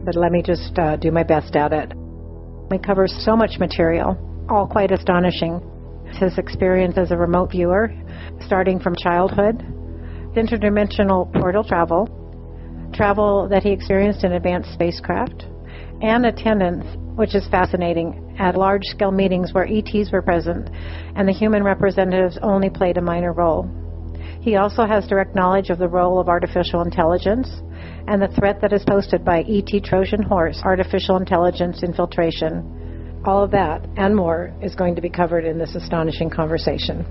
but let me just do my best at it. We cover so much material, all quite astonishing. His experience as a remote viewer, starting from childhood, interdimensional portal travel that he experienced in advanced spacecraft, and attendance, which is fascinating, at large-scale meetings where ETs were present and the human representatives only played a minor role. He also has direct knowledge of the role of artificial intelligence and the threat that is posed by ET Trojan horse, artificial intelligence infiltration. All of that and more is going to be covered in this astonishing conversation.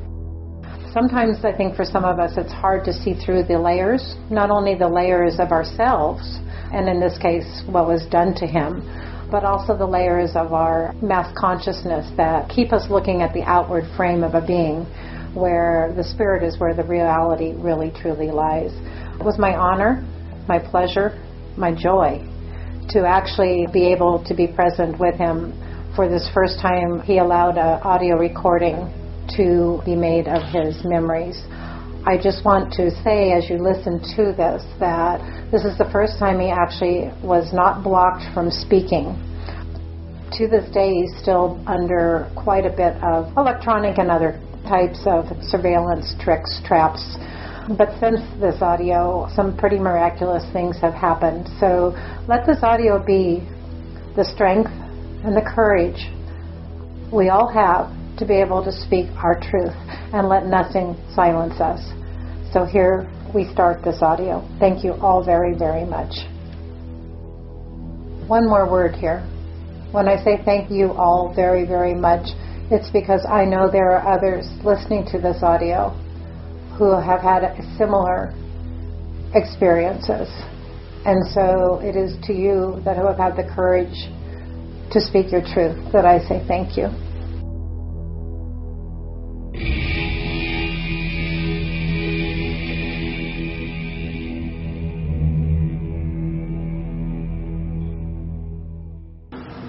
Sometimes I think for some of us it's hard to see through the layers, not only the layers of ourselves, and in this case what was done to him, but also the layers of our mass consciousness that keep us looking at the outward frame of a being, where the spirit is where the reality really truly lies. It was my honor, my pleasure, my joy to actually be able to be present with him for this first time. He allowed an audio recording to be made of his memories. I just want to say, as you listen to this, that this is the first time he actually was not blocked from speaking. To this day, he's still under quite a bit of electronic and other types of surveillance tricks, traps. But since this audio, some pretty miraculous things have happened. So let this audio be the strength and the courage we all have to be able to speak our truth and let nothing silence us. So here we start this audio. Thank you all very, very much. One more word here. When I say thank you all very, very much, it's because I know there are others listening to this audio who have had similar experiences. And so it is to you that who have had the courage to speak your truth that I say thank you.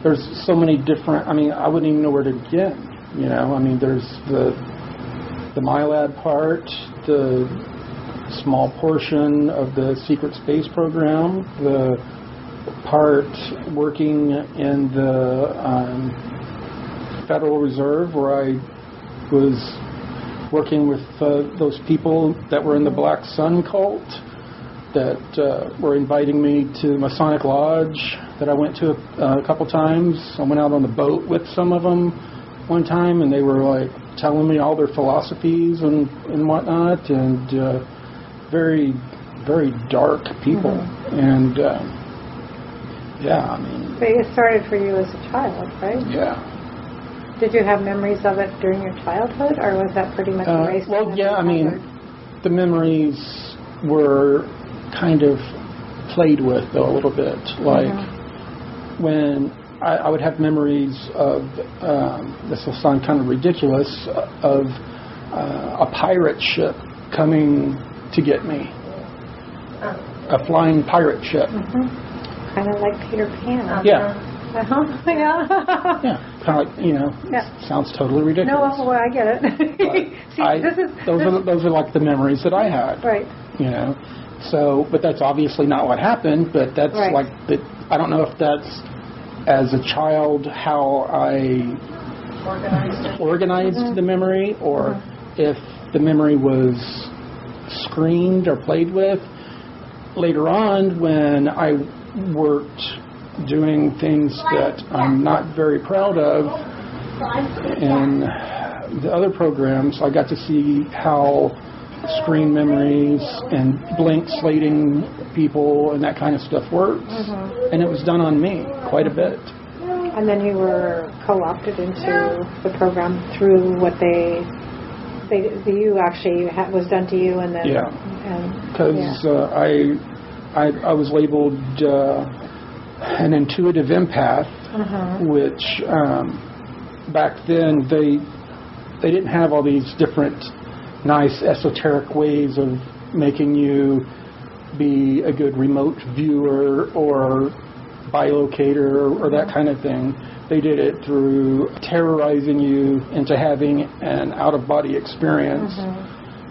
There's so many different, I wouldn't even know where to begin, there's the MyLab part, the small portion of the secret space program, the part working in the Federal Reserve where I was working with those people that were in the Black Sun cult that were inviting me to Masonic Lodge that I went to a couple times. I went out on the boat with some of them one time, and they were like telling me all their philosophies and whatnot, and very, very dark people. Mm-hmm. And But it started for you as a child, right? Yeah. Did you have memories of it during your childhood, or was that pretty much erased? Well, yeah, the memories were kind of played with, though, a little bit. Like, when I would have memories of, this will sound kind of ridiculous, of a pirate ship coming to get me. A flying pirate ship. Kind of like Peter Pan. Yeah. Yeah. Yeah, kind of like, sounds totally ridiculous. No, well, I get it. See, those are like the memories that I had. Right. So, but that's obviously not what happened, but that's like, I don't know if that's, as a child, how I organized the memory, or if the memory was screened or played with. Later on, when I worked doing things that I'm not very proud of in the other programs, I got to see how screen memories and blank slating people and that kind of stuff works. And it was done on me quite a bit. And then you were co-opted into the program through what you actually was done to you, and then because I was labeled an intuitive empath, which back then they didn't have all these different nice esoteric ways of making you be a good remote viewer or bilocator or that kind of thing. They did it through terrorizing you into having an out-of-body experience,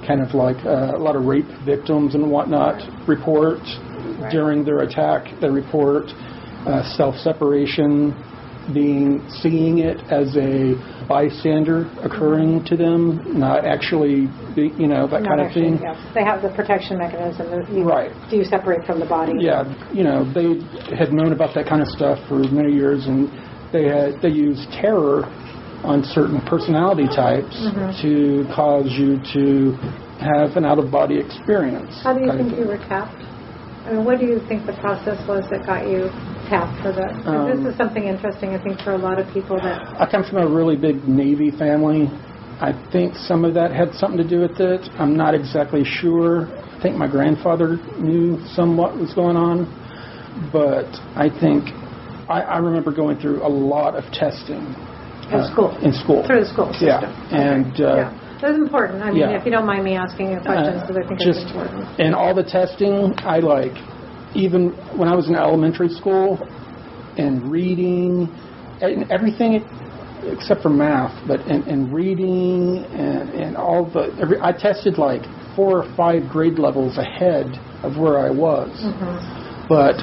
kind of like a lot of rape victims and whatnot report during their attack. They report self-separation, seeing it as a bystander occurring to them, not actually, that kind of thing. Yeah. They have the protection mechanism. Right. Do you separate from the body? Yeah, they had known about that kind of stuff for many years, and they used terror on certain personality types to cause you to have an out-of-body experience. How do you think you were tapped? I mean, what do you think the process was that got you tapped for that? This is something interesting, I think, for a lot of people that... I come from a really big Navy family. I think some of that had something to do with it. I'm not exactly sure. I think my grandfather knew somewhat what was going on. But I think... I remember going through a lot of testing. In school? Through the school system. Yeah. And... That's important. I mean, if you don't mind me asking you questions, because I think it's important. And all the testing, even when I was in elementary school, and reading, and everything except for math, but and reading and all I tested like 4 or 5 grade levels ahead of where I was. But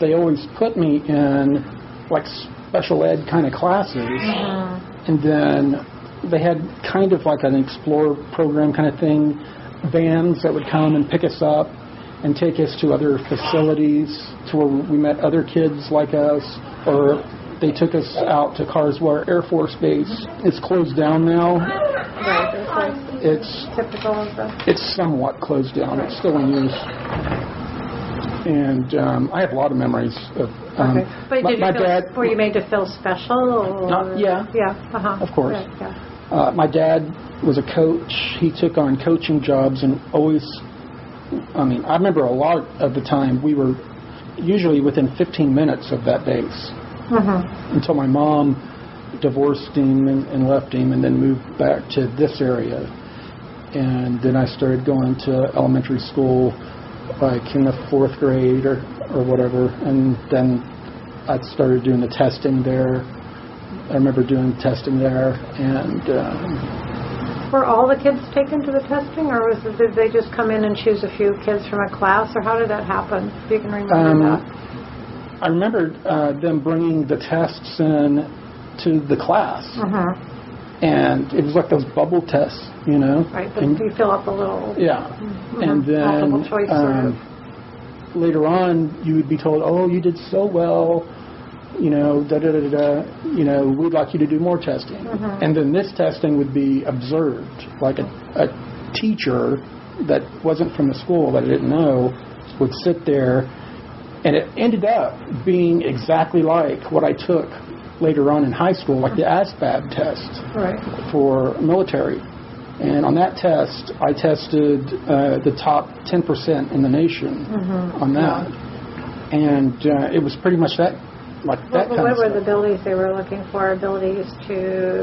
they always put me in like special ed kind of classes, and then they had kind of like an Explorer program kind of thing, vans that would come and pick us up and take us to other facilities to where we met other kids like us, or they took us out to Carswell Air Force Base. It's closed down now. Right, it's typical of that. It's somewhat closed down. It's still in use. And I have a lot of memories of... But did were you made to feel special? Or? Yeah. Yeah, of course. Right, yeah. My dad was a coach. He took on coaching jobs and always... I remember a lot of the time we were usually within 15 minutes of that base. Until my mom divorced him and left him and then moved back to this area. And then I started going to elementary school like in the 4th grade or whatever, and then I started doing the testing there. I remember doing testing there, and... Were all the kids taken to the testing, or did they just come in and choose a few kids from a class, or how did that happen, if you can remember that? I remember them bringing the tests in to the class, and it was like those bubble tests, Right, but you fill up a little... Yeah, and then later on you would be told, oh, you did so well, we'd like you to do more testing. And then this testing would be observed, like a teacher that wasn't from the school that I didn't know would sit there, and it ended up being exactly like what I took later on in high school, like the ASVAB test for military. And on that test, I tested the top 10% in the nation on that. And it was pretty much that, like that kind of stuff. What were the abilities they were looking for? Abilities to...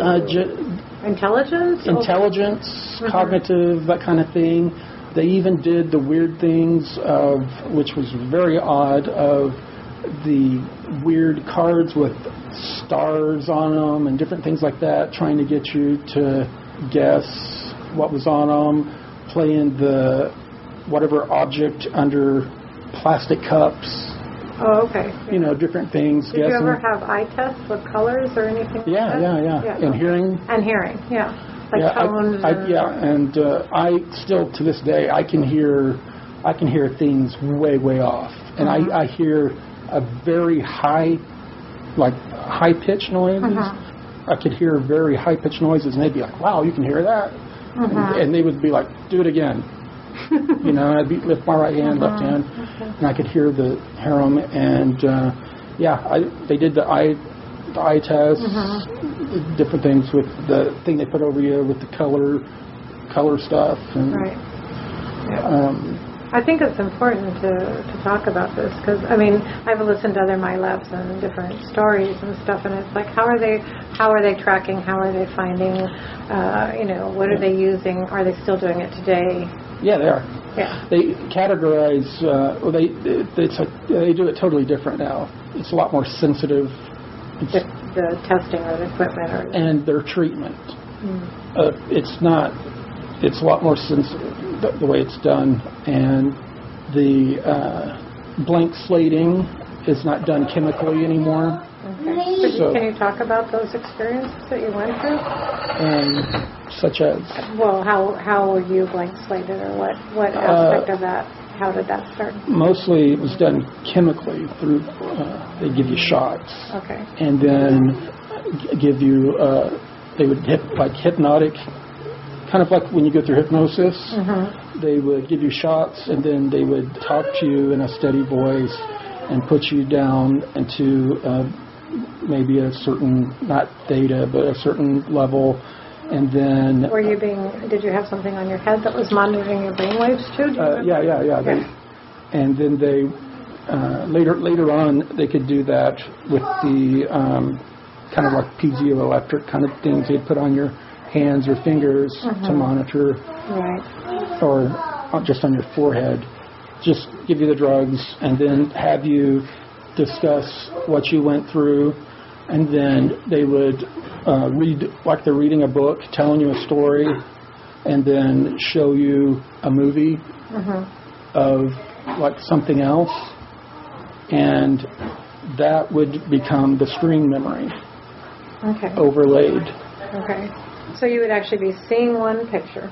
intelligence? Intelligence, cognitive, that kind of thing. They even did the weird things of, which was very odd, of the weird cards with stars on them and different things like that, trying to get you to guess what was on them, playing the whatever object under plastic cups. Oh, okay. Different things. Did you ever have eye tests with colors or anything like that? Yeah. And hearing. And hearing, like tones. And I still to this day I can hear things way, way off, and I hear a very high pitched noises. I could hear very high pitched noises, and they'd be like, "Wow, you can hear that," and they would be like, "Do it again." And I'd lift my right hand, left hand, and I could hear them. And they did the eye tests, different things with the thing they put over you with the color stuff. And, I think it's important to talk about this because I've listened to other MyLabs and different stories and stuff, and it's like how are they tracking? How are they finding? What are they using? Are they still doing it today? Yeah, they are. Yeah. They categorize. They do it totally different now. It's a lot more sensitive. The testing or the equipment and their treatment. It's not. It's a lot more sensitive the way it's done, and the blank slating is not done chemically anymore. Okay. So, can you talk about those experiences that you went through? Such as? Well, how were you blank slated, or what aspect of that? How did that start? Mostly it was done chemically through, they give you shots. Okay. And then give you, they would like hypnotic, kind of like when you go through hypnosis. They would give you shots, and then they would talk to you in a steady voice and put you down into maybe a certain, not theta, but a certain level. And then... did you have something on your head that was monitoring your brainwaves too? Yeah. And then they, later on, they could do that with the kind of like piezoelectric kind of things they'd put on your hands or fingers to monitor. Right. Or just on your forehead. Just give you the drugs and then have you discuss what you went through. And then they would read, like they're reading a book, telling you a story, and then show you a movie of like something else, and that would become the screen memory. Okay. Overlaid. Okay. So you would actually be seeing one picture,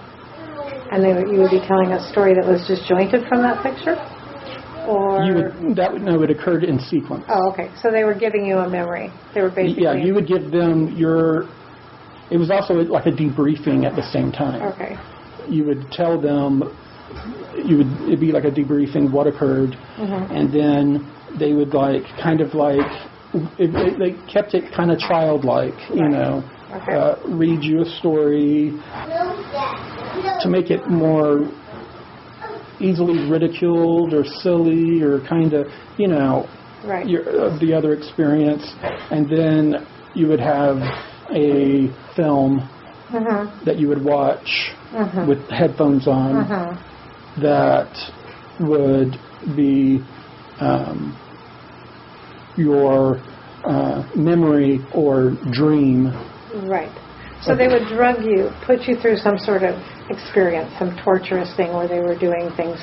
and you would be telling a story that was disjointed from that picture? Or No, it occurred in sequence. Oh, okay. So they were giving you a memory. They were basically... Yeah, you would give them it was also like a debriefing at the same time. Okay. You would tell them, it'd be like a debriefing what occurred, and then they would they kept it kind of childlike, you know, read you a story to make it more easily ridiculed or silly or kind of, you know, the other experience. And then you would have a film that you would watch with headphones on that would be your memory or dream. Right. So they would drug you, put you through some sort of experience, some torturous thing where they were doing things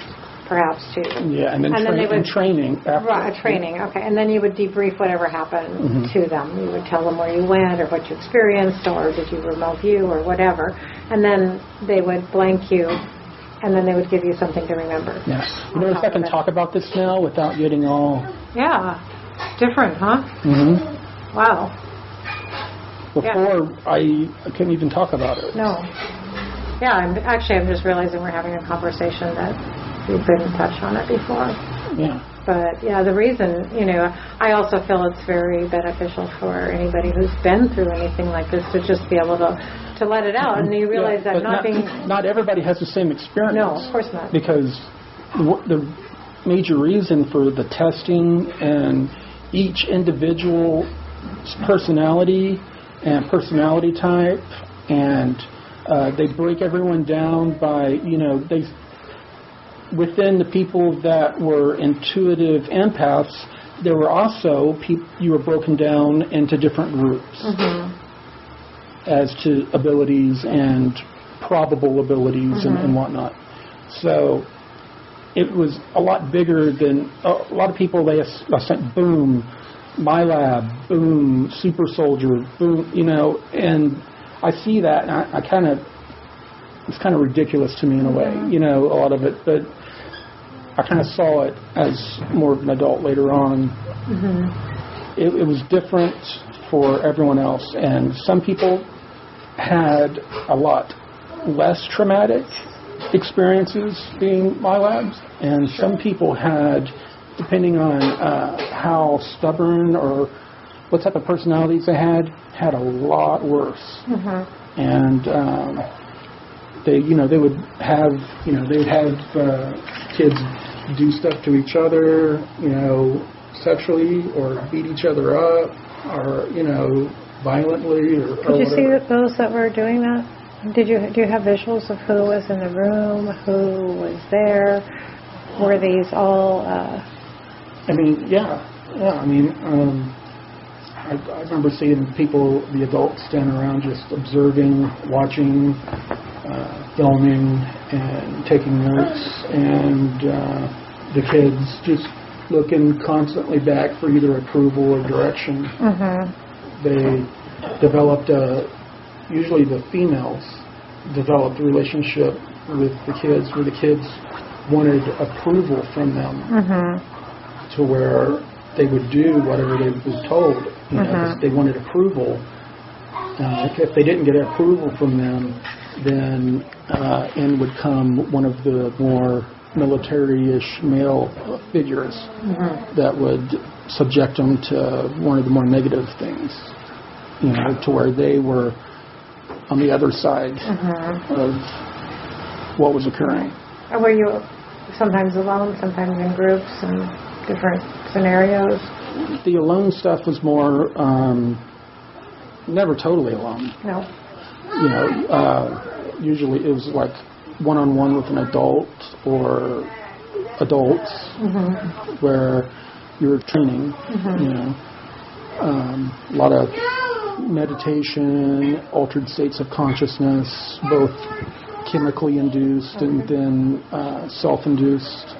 perhaps to you. Yeah, and then training. Right, training, okay. And then you would debrief whatever happened to them. You would tell them where you went or what you experienced, or did you remote view or whatever. And then they would blank you, and then they would give you something to remember. Yes. You know, if I can talk about this now without getting all... Yeah. Different, huh? Wow. Before, I couldn't even talk about it. No. Yeah, I'm just realizing we're having a conversation that we couldn't touch on it before. Yeah. But, yeah, the reason, you know, I also feel it's very beneficial for anybody who's been through anything like this to just be able to let it out. And you realize that not everybody has the same experience. No, of course not. Because the major reason for the testing and each individual personality and personality type, and they break everyone down by, you know, within the people that were intuitive empaths, there were also you were broken down into different groups as to abilities and probable abilities and whatnot. So it was a lot bigger than a lot of people. They sent boom, my lab, boom, super soldier, boom, you know, and I see that, and I kind of, it's kind of ridiculous to me in a way, you know, a lot of it, but I kind of saw it as more of an adult later on. It was different for everyone else, and some people had a lot less traumatic experiences being my labs, and some people had, depending on how stubborn or what type of personalities they had a lot worse. And they would have, kids do stuff to each other, you know, sexually, or beat each other up, or, you know, violently, or Did you see those that were doing that? Do you have visuals of who was in the room, who was there? Were these all? I mean, yeah. I mean, I remember seeing people, the adults, standing around just observing, watching, filming, and taking notes, and the kids just looking constantly back for either approval or direction. They developed usually the females developed a relationship with the kids where the kids wanted approval from them to where they would do whatever they were told. You know, 'cause they wanted approval. If they didn't get approval from them, then in would come one of the more military-ish male figures that would subject them to one of the more negative things, you know, to where they were on the other side of what was occurring. Or were you sometimes alone, sometimes in groups and different scenarios? The alone stuff was more never totally alone. No. You know, usually it was like one-on-one with an adult or adults where you were training, you know. A lot of meditation, altered states of consciousness, both chemically induced and then self-induced.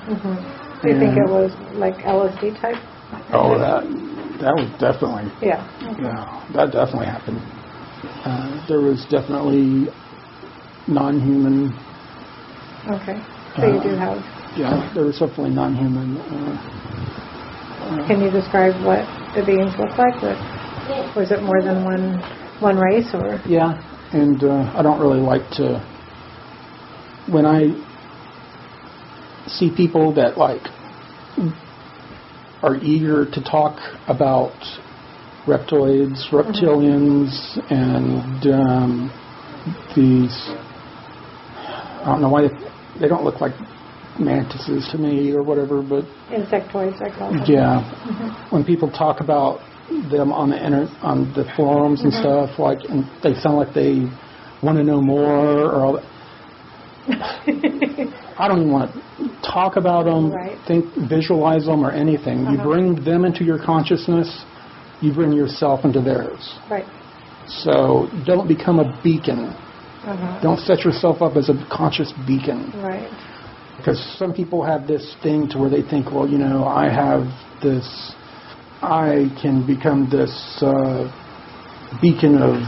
Do you think it was like LSD type? Oh, that was definitely. Yeah. Yeah, that definitely happened. There was definitely non-human. Okay. So you do have. Yeah, there was definitely non-human. Can you describe what the beings look like? Was it more than one race, or? Yeah, and I don't really like to. When I see people that like are eager to talk about reptoids, reptilians, and these, I don't know why they don't look like mantises to me or whatever, but insectoids, I call them. Yeah, when people talk about them on the forums and stuff, like, and they sound like they want to know more or all that. I don't even want to talk about them, visualize them or anything. You bring them into your consciousness, you bring yourself into theirs. Right. So don't become a beacon. Don't set yourself up as a conscious beacon. Right. Because some people have this thing to where they think, well, you know, I have this, I can become this beacon of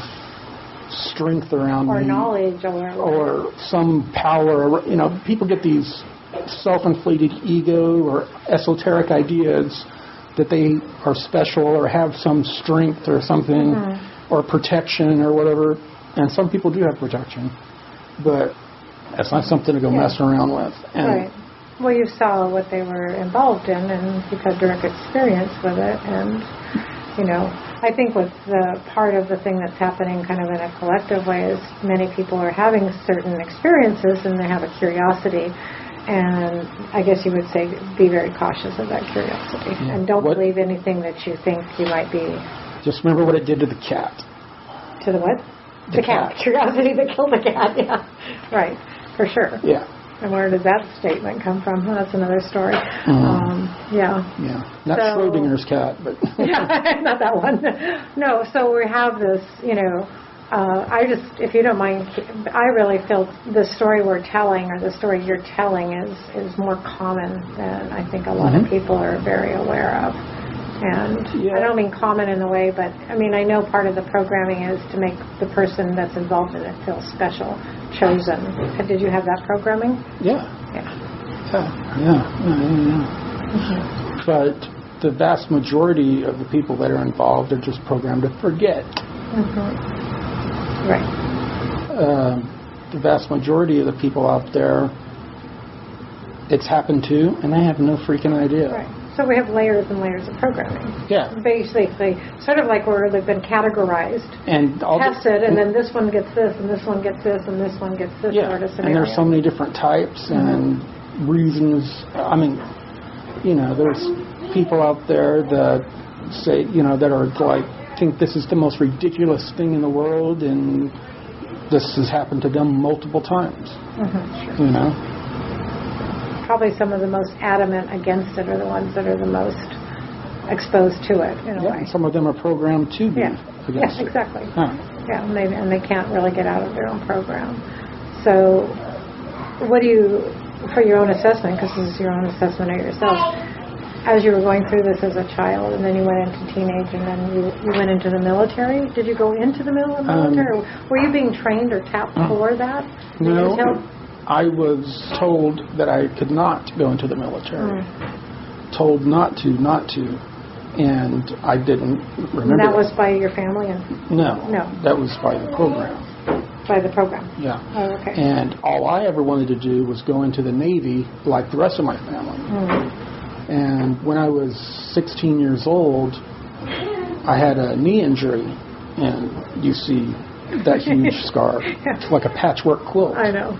strength around me. Or knowledge or some power. You know, people get these self-inflated ego or esoteric ideas that they are special or have some strength or something or protection or whatever. And some people do have protection. But that's not something to go mess around with. And right. Well, you saw what they were involved in, and you've had direct experience with it. And, you know, I think with the part of the thing that's happening kind of in a collective way is many people are having certain experiences and they have a curiosity. And I guess you would say be very cautious of that curiosity. Yeah. And don't believe anything that you think you might be. Just remember what it did to the cat. To the what? The cat. Curiosity that killed the cat, yeah. Right, for sure. Yeah. And where did that statement come from? Well, that's another story. Yeah. Yeah. Not Schrodinger's cat, but... yeah, not that one. No, so we have this, you know, if you don't mind, I really feel the story we're telling or the story you're telling is more common than I think a lot of people are very aware of. And I don't mean common in a way, but I mean, I know part of the programming is to make the person that's involved in it feel special, chosen. Did you have that programming? Yeah. But the vast majority of the people that are involved are just programmed to forget. Right. The vast majority of the people out there, it's happened to, and they have no freaking idea. Right. So we have layers and layers of programming. Yeah. Basically, sort of like where they've been categorized, and tested, and then this one gets this, and this one gets this, and this one gets this sort of scenario. And there's so many different types and reasons. I mean, you know, there's people out there that say, you know, that are like, think this is the most ridiculous thing in the world, and this has happened to them multiple times. Sure. You know? Probably some of the most adamant against it are the ones that are the most exposed to it in a way. Some of them are programmed to be against it. Exactly. Huh. Yeah, and they can't really get out of their own program. So what do you, for your own assessment, because this is your own assessment of yourself, as you were going through this as a child, and then you went into teenage, and then you went into the military. Did you go into the military? Or were you being trained or tapped for that? No, I was told that I could not go into the military. Told not to, and I didn't remember. And that was by your family? No, that was by the program. By the program? Yeah. Oh, okay. And all I ever wanted to do was go into the Navy like the rest of my family. And when I was 16 years old, I had a knee injury, and you see that huge scar. It's like a patchwork quilt. I know.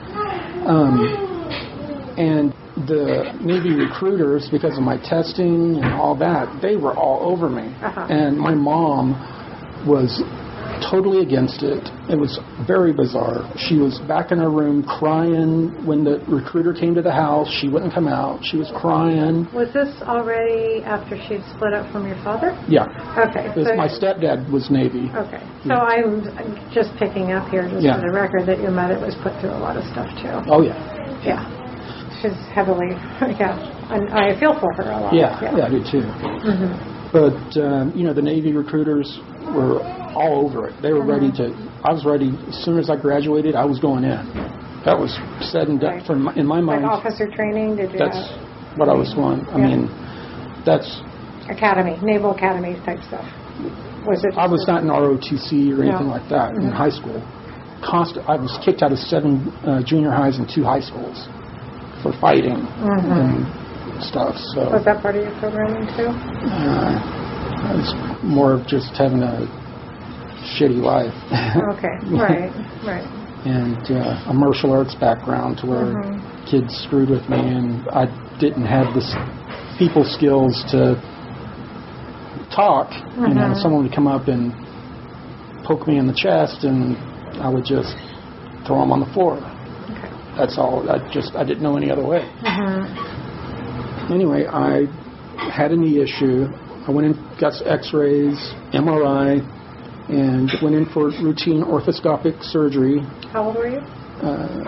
And the Navy recruiters, because of my testing and all that, they were all over me. And my mom was totally against it. It was very bizarre. She was back in her room crying when the recruiter came to the house. She wouldn't come out. She was crying. Was this already after she'd split up from your father? Yeah. Okay. So my stepdad was Navy. Okay. So I'm just picking up here, just for the record, that your mother was put through a lot of stuff, too. Oh, yeah. Yeah. She's heavily, and I feel for her a lot. Yeah, I do, too. But, the Navy recruiters were all over it. They were ready to, I was ready, as soon as I graduated, I was going in. That was said and done in my mind. Like officer training, did you That's what I was going. I mean, that's... Naval Academy type stuff. Was it? I was not in ROTC or anything like that in high school. I was kicked out of 7 junior highs and 2 high schools for fighting and stuff. So was that part of your programming too? It was more of just having a shitty life. Okay, right. And a martial arts background to where kids screwed with me, and I didn't have the people skills to talk. Someone would come up and poke me in the chest, and I would just throw them on the floor. Okay. That's all. I didn't know any other way. Anyway, I had a knee issue. I went in, got X-rays, MRI, and went in for routine orthoscopic surgery. How old were you?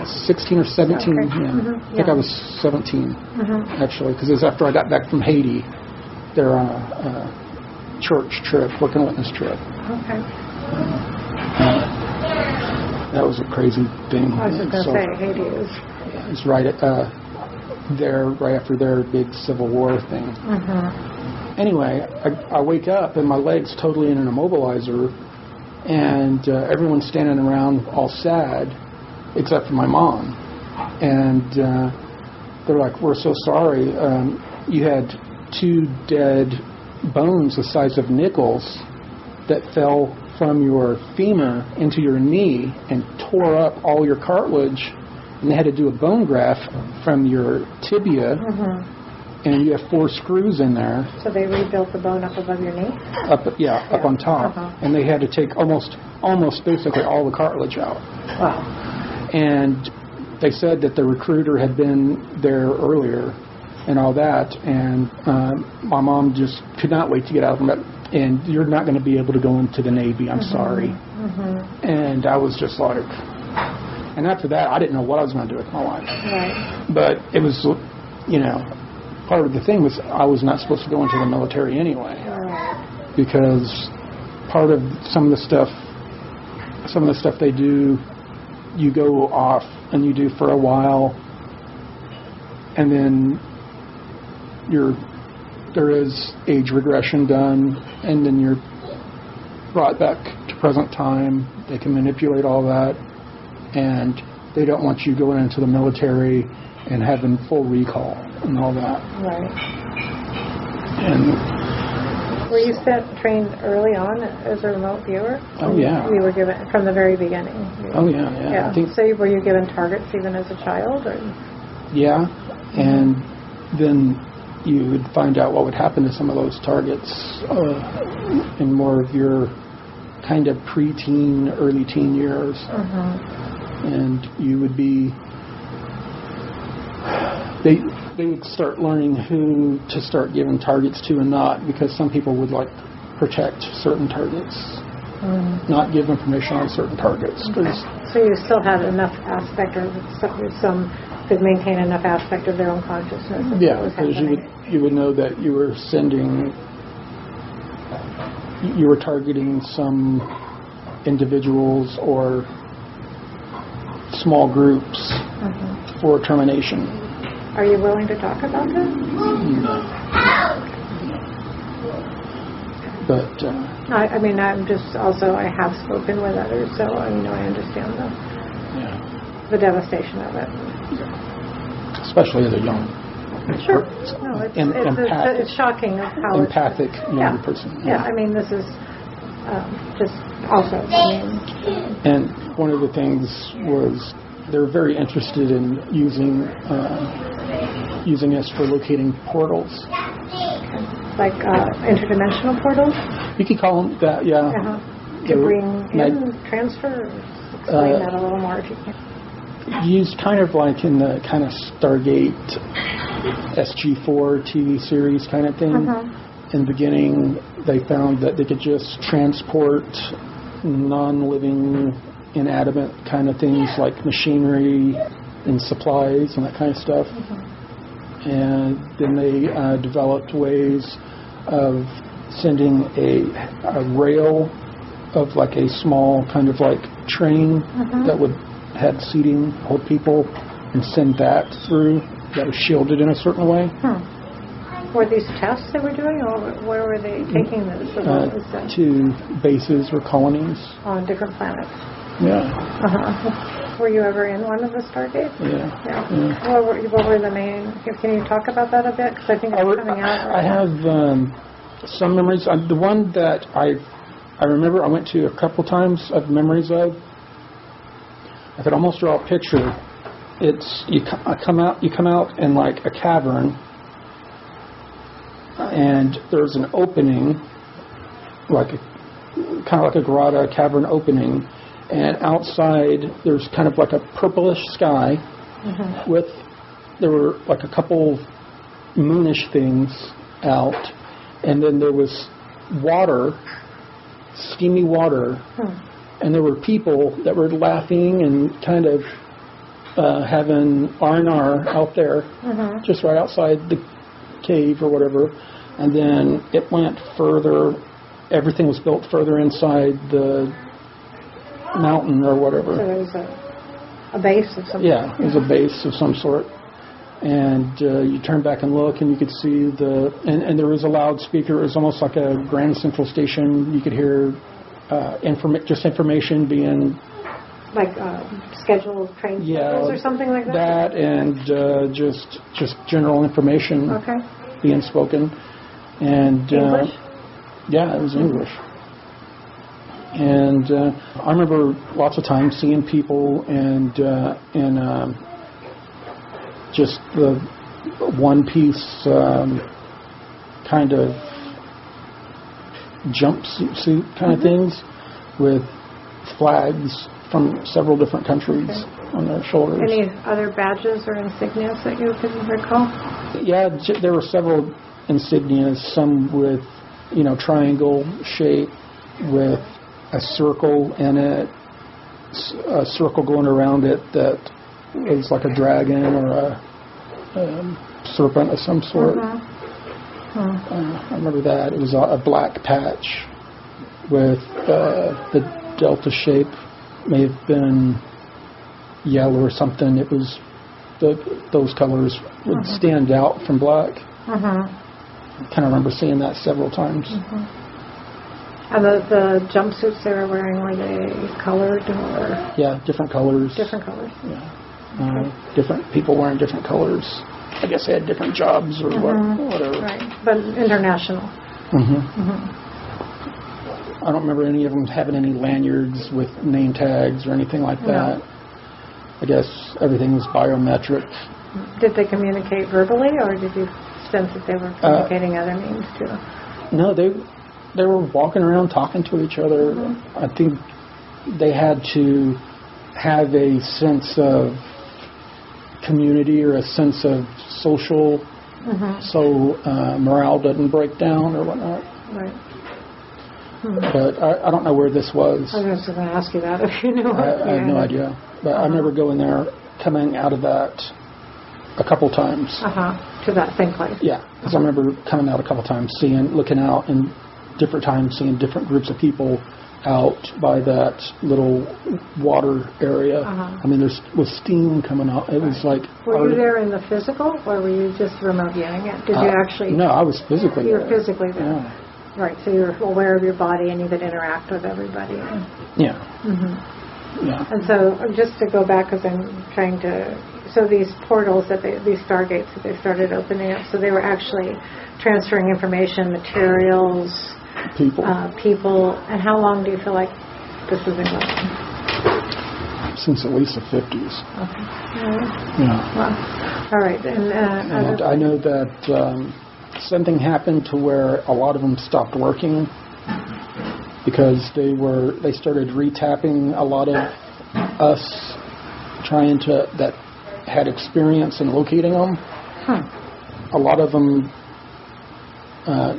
16 or 17. Okay. Yeah. I think I was 17, actually, because it was after I got back from Haiti. They're on a church trip, working witness trip. Okay. That was a crazy thing. I was just going to say, Haiti is... It's right after their big Civil War thing. Anyway, I wake up and my leg's totally in an immobilizer, and everyone's standing around all sad, except for my mom. And they're like, "We're so sorry. You had 2 dead bones the size of nickels that fell from your femur into your knee and tore up all your cartilage, and they had to do a bone graft from your tibia, and you have 4 screws in there." So they rebuilt the bone up above your knee? Up on top. And they had to take almost basically all the cartilage out. Wow. And they said that the recruiter had been there earlier and all that, and my mom just could not wait to get out of bed. And you're not going to be able to go into the Navy, I'm sorry. And I was just like... And after that, I didn't know what I was going to do with my life. Right. But it was, part of the thing was I was not supposed to go into the military anyway. Right. Because part of some of the stuff they do, you go off and you do for a while, and then there is age regression done, and then you're brought back to present time. They can manipulate all that, and they don't want you going into the military and having full recall and all that. Right. And were you trained early on as a remote viewer? Oh, yeah. You were given from the very beginning? Oh, yeah. I think, so were you given targets even as a child? Or? Yeah, and then you would find out what would happen to some of those targets in more of your kind of preteen, early teen years. And you would be... They would start learning who to start giving targets to and not, because some people would protect certain targets. not give information on certain targets. Okay. So you still had enough aspect, or some could maintain enough aspect of their own consciousness. Yeah, because you would know that you were targeting some individuals or small groups for termination. Are you willing to talk about that? No. But I mean, I'm just also, I have spoken with others, so I understand the devastation of it. Especially as a young Sure. No, it's shocking of how empathic young person. Yeah, I mean, this is just also, and one of the things was they're very interested in using us for locating portals. Like interdimensional portals? You could call them that, yeah. To bring in, transfer, explain that a little more if you can. Used kind of like in the kind of Stargate SG4 TV series kind of thing. In the beginning, they found that they could just transport non-living, inanimate kind of things like machinery and supplies and that kind of stuff. And then they developed ways of sending a rail of like a small kind of like train that would had seating, hold people, and send that through. That was shielded in a certain way. Were these tests they were doing, or where were they taking this? To bases or colonies. On different planets. Yeah. Were you ever in one of the Stargates? Yeah. What were the main? Can you talk about that a bit? Because I think it's coming out. I have some memories. The one that I remember I went to a couple times of memories of. I could almost draw a picture. It's you come out in like a cavern, and there's an opening, kind of like a grotto cavern opening, and outside there's kind of like a purplish sky there were like a couple moonish things out, and then there was water, steamy water. And there were people that were laughing and kind of having R&R out there, just right outside the cave or whatever. And then it went further. Everything was built further inside the mountain or whatever. So there was a base of some sort. Yeah, it was a base of some sort. And you turn back and look, and you could see and there was a loudspeaker. It was almost like a Grand Central Station. You could hear information being like scheduled train schedules or something like that. That and just general information being spoken. And English? Yeah, it was English. And I remember lots of times seeing people and just the one-piece kind of jumpsuit kind of things with flags from several different countries on their shoulders. Any other badges or insignias that you can recall? Yeah, there were several insignias, some with, triangle shape with a circle in it, a circle going around it that was like a dragon or a serpent of some sort. I remember that. It was a black patch with the delta shape. May have been yellow or something. It was those colors would stand out from black. I kind of remember seeing that several times. And the jumpsuits they were wearing, were they colored or? Yeah, different colors. Different colors. Yeah. Different people wearing different colors. I guess they had different jobs or whatever. Right, but international. I don't remember any of them having any lanyards with name tags or anything like that. No. I guess everything was biometric. Did they communicate verbally, or did you sense that they were communicating other means too? No, they were walking around talking to each other. I think they had to have a sense of community or a sense of social, so morale doesn't break down or whatnot. Right. but I don't know where this was. I was just going to ask you that if you knew. I have no idea. But I remember going there, coming out of that a couple times. To that same place. Yeah, because I remember coming out a couple times, looking out in different times, seeing different groups of people out by that little water area. I mean, there was steam coming out. It was like... Were you there in the physical, or were you just remote viewing it? Did you actually... No, I was physically there. You were physically there. Yeah. Right, so you were aware of your body and you could interact with everybody. Yeah. Yeah. And so, just to go back, because I'm trying to... So these portals, these stargates that they started opening up, so they were actually transferring information, materials... People. And how long do you feel like this has been going on? Since at least the 50s. Okay. Yeah. Wow. All right. And I know that something happened to where a lot of them stopped working because they started retapping a lot of us that had experience in locating them. A lot of them,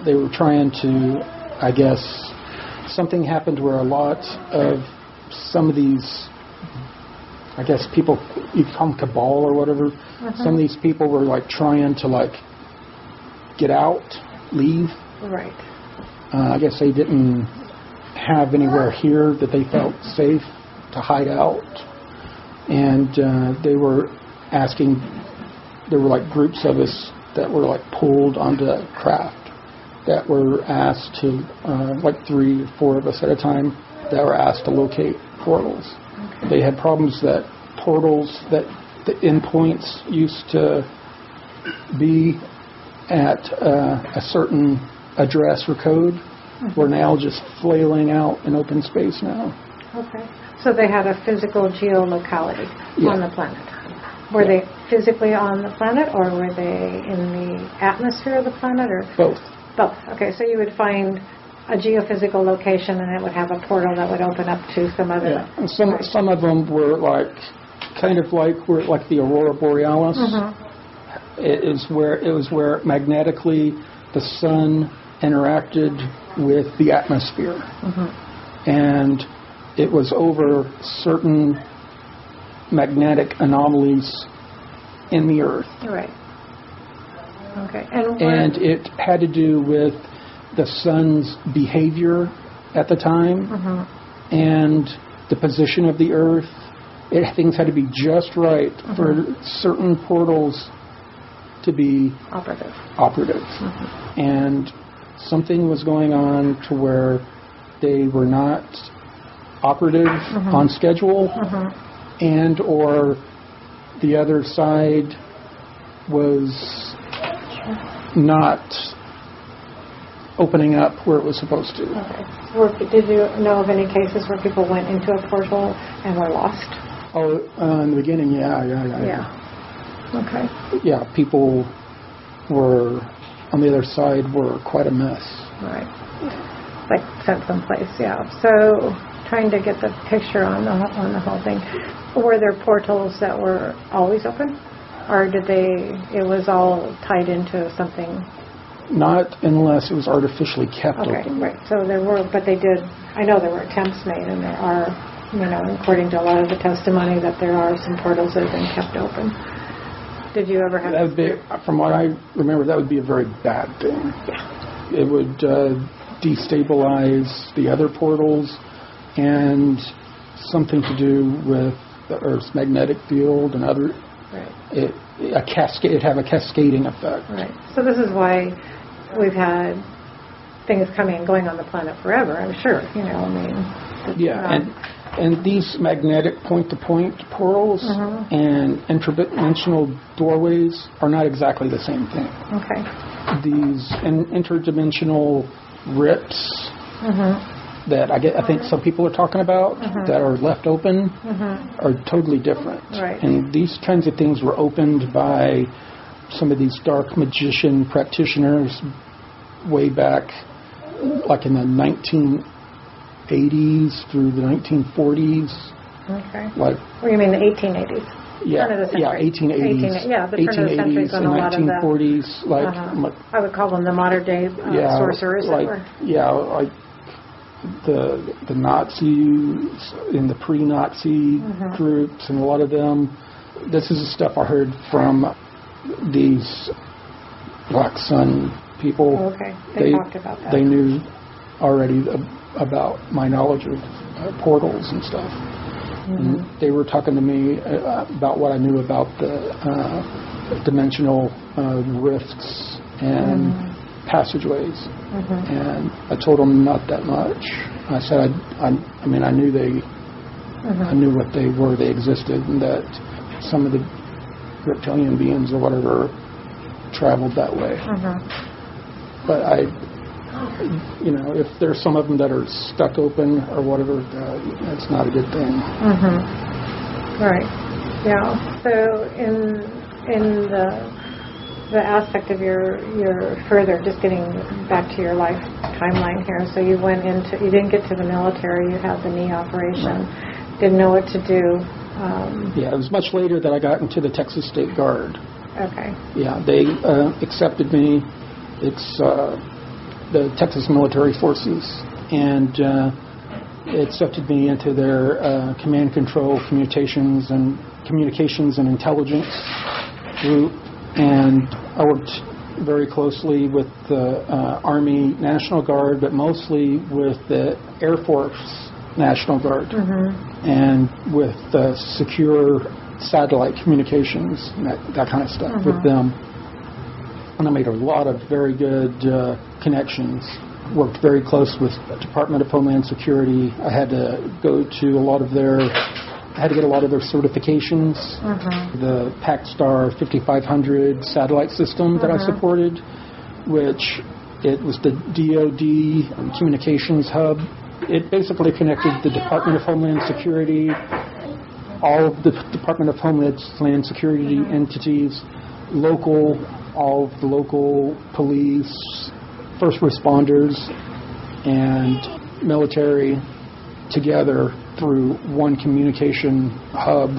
they were trying to, I guess, something happened where a lot of some of these, I guess people, you call them cabal or whatever, some of these people were like trying to like get out, leave. Right. I guess they didn't have anywhere here that they felt safe to hide out. And they were asking, there were like groups of us that were like pulled onto that craft that were asked to, like 3 or 4 of us at a time, that were asked to locate portals. Okay. They had problems that portals, that the endpoints used to be at a certain address or code, were now just flailing out in open space now. Okay. So they had a physical geolocality on the planet. Were they physically on the planet, or were they in the atmosphere of the planet, or both? Both. Okay, so you would find a geophysical location, and it would have a portal that would open up to some other. Yeah, and some of them were like kind of like the Aurora Borealis. It was where magnetically the sun interacted with the atmosphere, and it was over certain magnetic anomalies in the Earth. Right. Okay. And it had to do with the sun's behavior at the time and the position of the Earth. Things had to be just right for certain portals to be operative. And something was going on to where they were not operative on schedule, and or the other side was not opening up where it was supposed to. Okay. Did you know of any cases where people went into a portal and were lost? Oh, in the beginning, yeah. Okay. Yeah, people were on the other side were quite a mess. Right. Like sent someplace, yeah. So trying to get the picture on the whole thing. Were there portals that were always open? Or it was all tied into something? Not unless it was artificially kept open. Right. So there were, but I know there were attempts made, and there are, according to a lot of the testimony, that there are some portals that have been kept open. Did you ever have... From what I remember, that would be a very bad thing. Yeah. It would destabilize the other portals, and something to do with the Earth's magnetic field and other... Right. It'd have a cascading effect. Right. So this is why we've had things coming and going on the planet forever, I'm sure. And these magnetic point-to-point portals and interdimensional doorways are not exactly the same thing. Okay. These interdimensional rips that I think some people are talking about that are left open are totally different. Right. And these kinds of things were opened by some of these dark magician practitioners way back, like in the 1980s through the 1940s. Okay. Like, what do you mean the 1880s? Yeah, 1880s. The turn of the century and 1940s. I would call them the modern day sorcerers. like the Nazis in the pre-Nazi groups, and a lot of them. This is the stuff I heard from these Black Sun people. Oh, okay, they talked about that. They knew already about my knowledge of portals and stuff. And they were talking to me about what I knew about the dimensional rifts and passageways. And I told them not that much. I said I mean I knew I knew what they were. They existed, and that some of the reptilian beings or whatever traveled that way. But if there's some of them that are stuck open or whatever, that's not a good thing. Right. Yeah. So in the aspect of your further, just getting back to your life timeline here. So you didn't get to the military. You had the knee operation. Didn't know what to do. Yeah, it was much later that I got into the Texas State Guard. Okay. Yeah, they accepted me. It's the Texas Military Forces, and it accepted me into their command control, communications and intelligence group. And I worked very closely with the Army National Guard, but mostly with the Air Force National Guard, and with secure satellite communications, and that kind of stuff with them. And I made a lot of very good connections. Worked very close with the Department of Homeland Security. I had to go to I had to get a lot of their certifications. The PacStar 5500 satellite system that I supported, which it was the DoD communications hub. It basically connected the Department of Homeland Security, all of the Department of Homeland Security entities, all of the local police, first responders, and military together through one communication hub,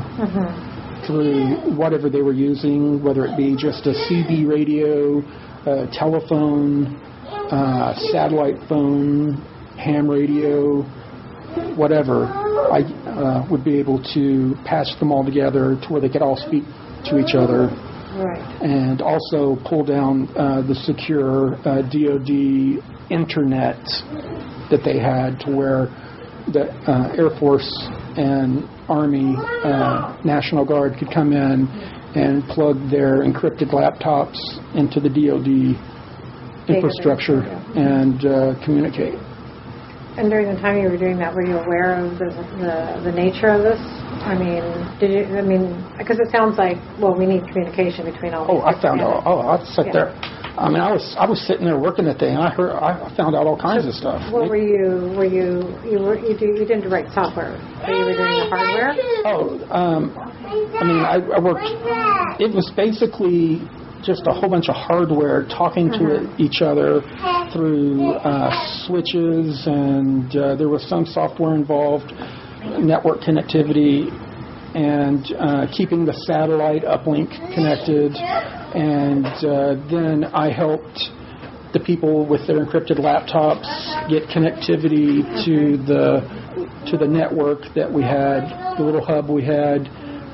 through whatever they were using, whether it be just a CB radio, telephone, satellite phone, ham radio, whatever. I would be able to patch them all together to where they could all speak to each other. Right. And also pull down the secure DoD internet that they had, to where the Air Force and Army National Guard could come in and plug their encrypted laptops into the DoD infrastructure and communicate. And during the time you were doing that, were you aware of the nature of this? I mean, because it sounds like, we need communication between all these. I found out. I'd sit there. I mean, I was sitting there working the thing, and I found out all kinds of stuff. What were you didn't write software, but you were doing the hardware? I worked. It was basically just a whole bunch of hardware talking to each other through switches, and there was some software involved, network connectivity, and keeping the satellite uplink connected. And then I helped the people with their encrypted laptops get connectivity to the network that we had, the little hub we had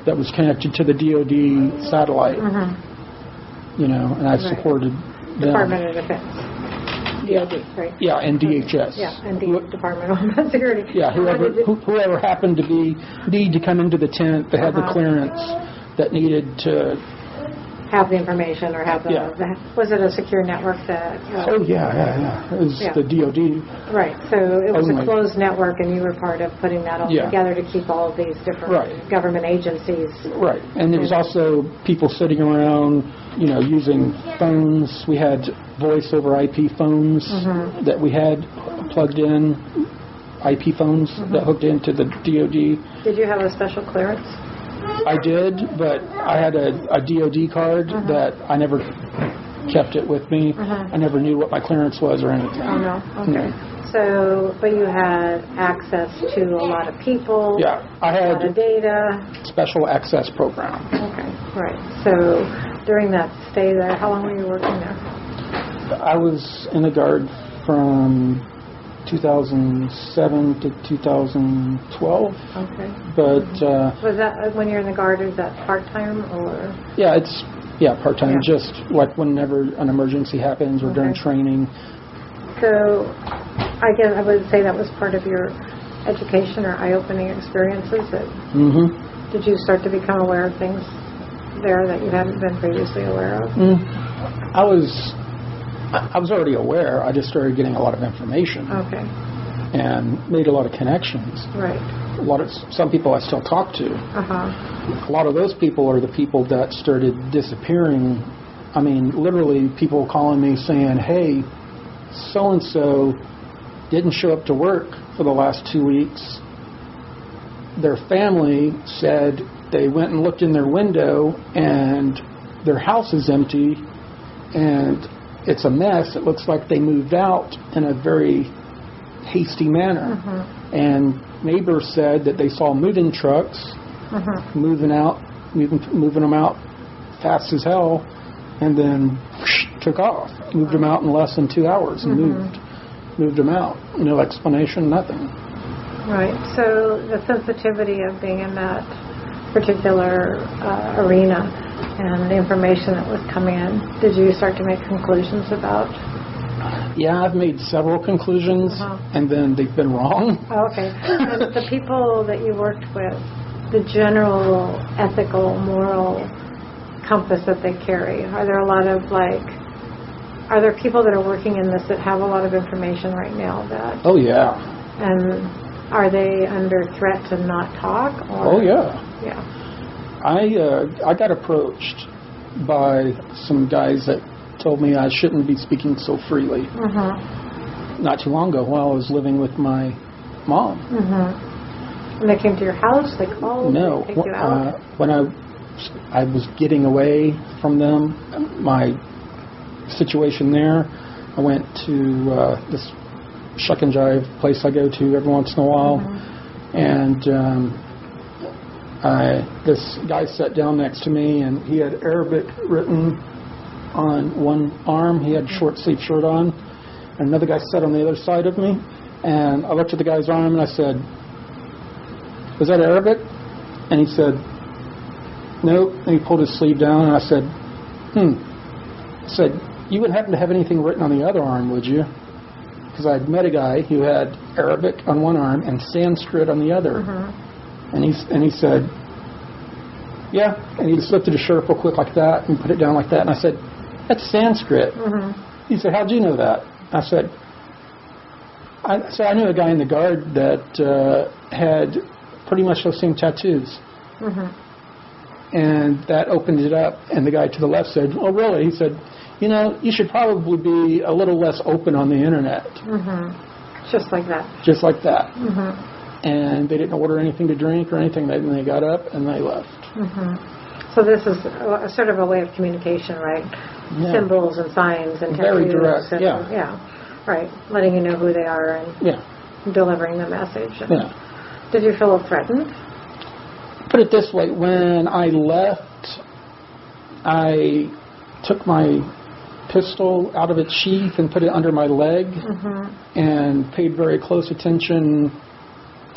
that was connected to the DoD satellite. And I supported them. Department of Defense. DoD, right? Yeah, and DHS. Yeah, and Department of Homeland Security. Yeah, whoever happened to need to come into the tent, that had the clearance that needed to have the information or have the... Was it a secure network that... It was the DoD. Right, so it was a closed network, and you were part of putting that all together to keep all of these different government agencies. Right, and there was also people sitting around, using phones. We had voice over IP phones that we had plugged in, IP phones that hooked into the DoD. Did you have a special clearance? I did, but I had a DoD card that I never kept it with me. I never knew what my clearance was or anything. Oh, no? Okay. So, but you had access to a lot of people. Yeah, I had a lot of data. Special access program. Okay, right. So during that stay there, how long were you working there? I was in the Guard from 2007 to 2012. Okay. But was that when you're in the Guard? Is that part-time or? Yeah, it's part-time. Yeah. Just like whenever an emergency happens or during training. So, I guess I would say that was part of your education or eye-opening experiences. Did you start to become aware of things there that you hadn't been previously aware of? I was already aware. I just started getting a lot of information. Okay. And made a lot of connections. Right. Some people I still talk to. A lot of those people are the people that started disappearing. I mean, literally people calling me saying, "Hey, so-and-so didn't show up to work for the last 2 weeks. Their family said they went and looked in their window and their house is empty and it's a mess. It looks like they moved out in a very hasty manner." And neighbors said that they saw moving trucks moving them out fast as hell, and then took off. Moved them out in less than 2 hours and moved them out. No explanation, nothing. Right. So the sensitivity of being in that particular arena and the information that was coming in, did you start to make conclusions about? Yeah, I've made several conclusions, and then they've been wrong. Oh, okay. And the people that you worked with, the general ethical, moral compass that they carry, are there a lot of, are there people that are working in this that have a lot of information right now that... Oh, yeah. And are they under threat to not talk? Or? Oh, yeah. Yeah. I got approached by some guys that told me I shouldn't be speaking so freely. Not too long ago while I was living with my mom. And they came to your house? They called? No. They take you out? When I was getting away from them, my situation there, I went to this shuck and jive place I go to every once in a while, and this guy sat down next to me, and he had Arabic written on one arm. He had a short sleeve shirt on, and another guy sat on the other side of me, and I looked at the guy's arm and I said, "Was that Arabic?" And he said, "Nope." And he pulled his sleeve down, and I said, I said, "You wouldn't happen to have anything written on the other arm, would you?" Because I'd met a guy who had Arabic on one arm and Sanskrit on the other. And he said, "Yeah." And he just lifted his shirt real quick like that and put it down like that. And I said, "That's Sanskrit." He said, "How'd you know that?" I said, I knew a guy in the Guard that had pretty much those same tattoos. And that opened it up. And the guy to the left said, "Oh, really?" He said, "You should probably be a little less open on the internet." Just like that. Just like that. And they didn't order anything to drink or anything. They got up and they left. So this is sort of a way of communication, right? Yeah. Symbols and signs and very tattoos. direct. And, yeah. Right. Letting you know who they are and delivering the message. And did you feel threatened? Put it this way. When I left, I took my pistol out of its sheath and put it under my leg and paid very close attention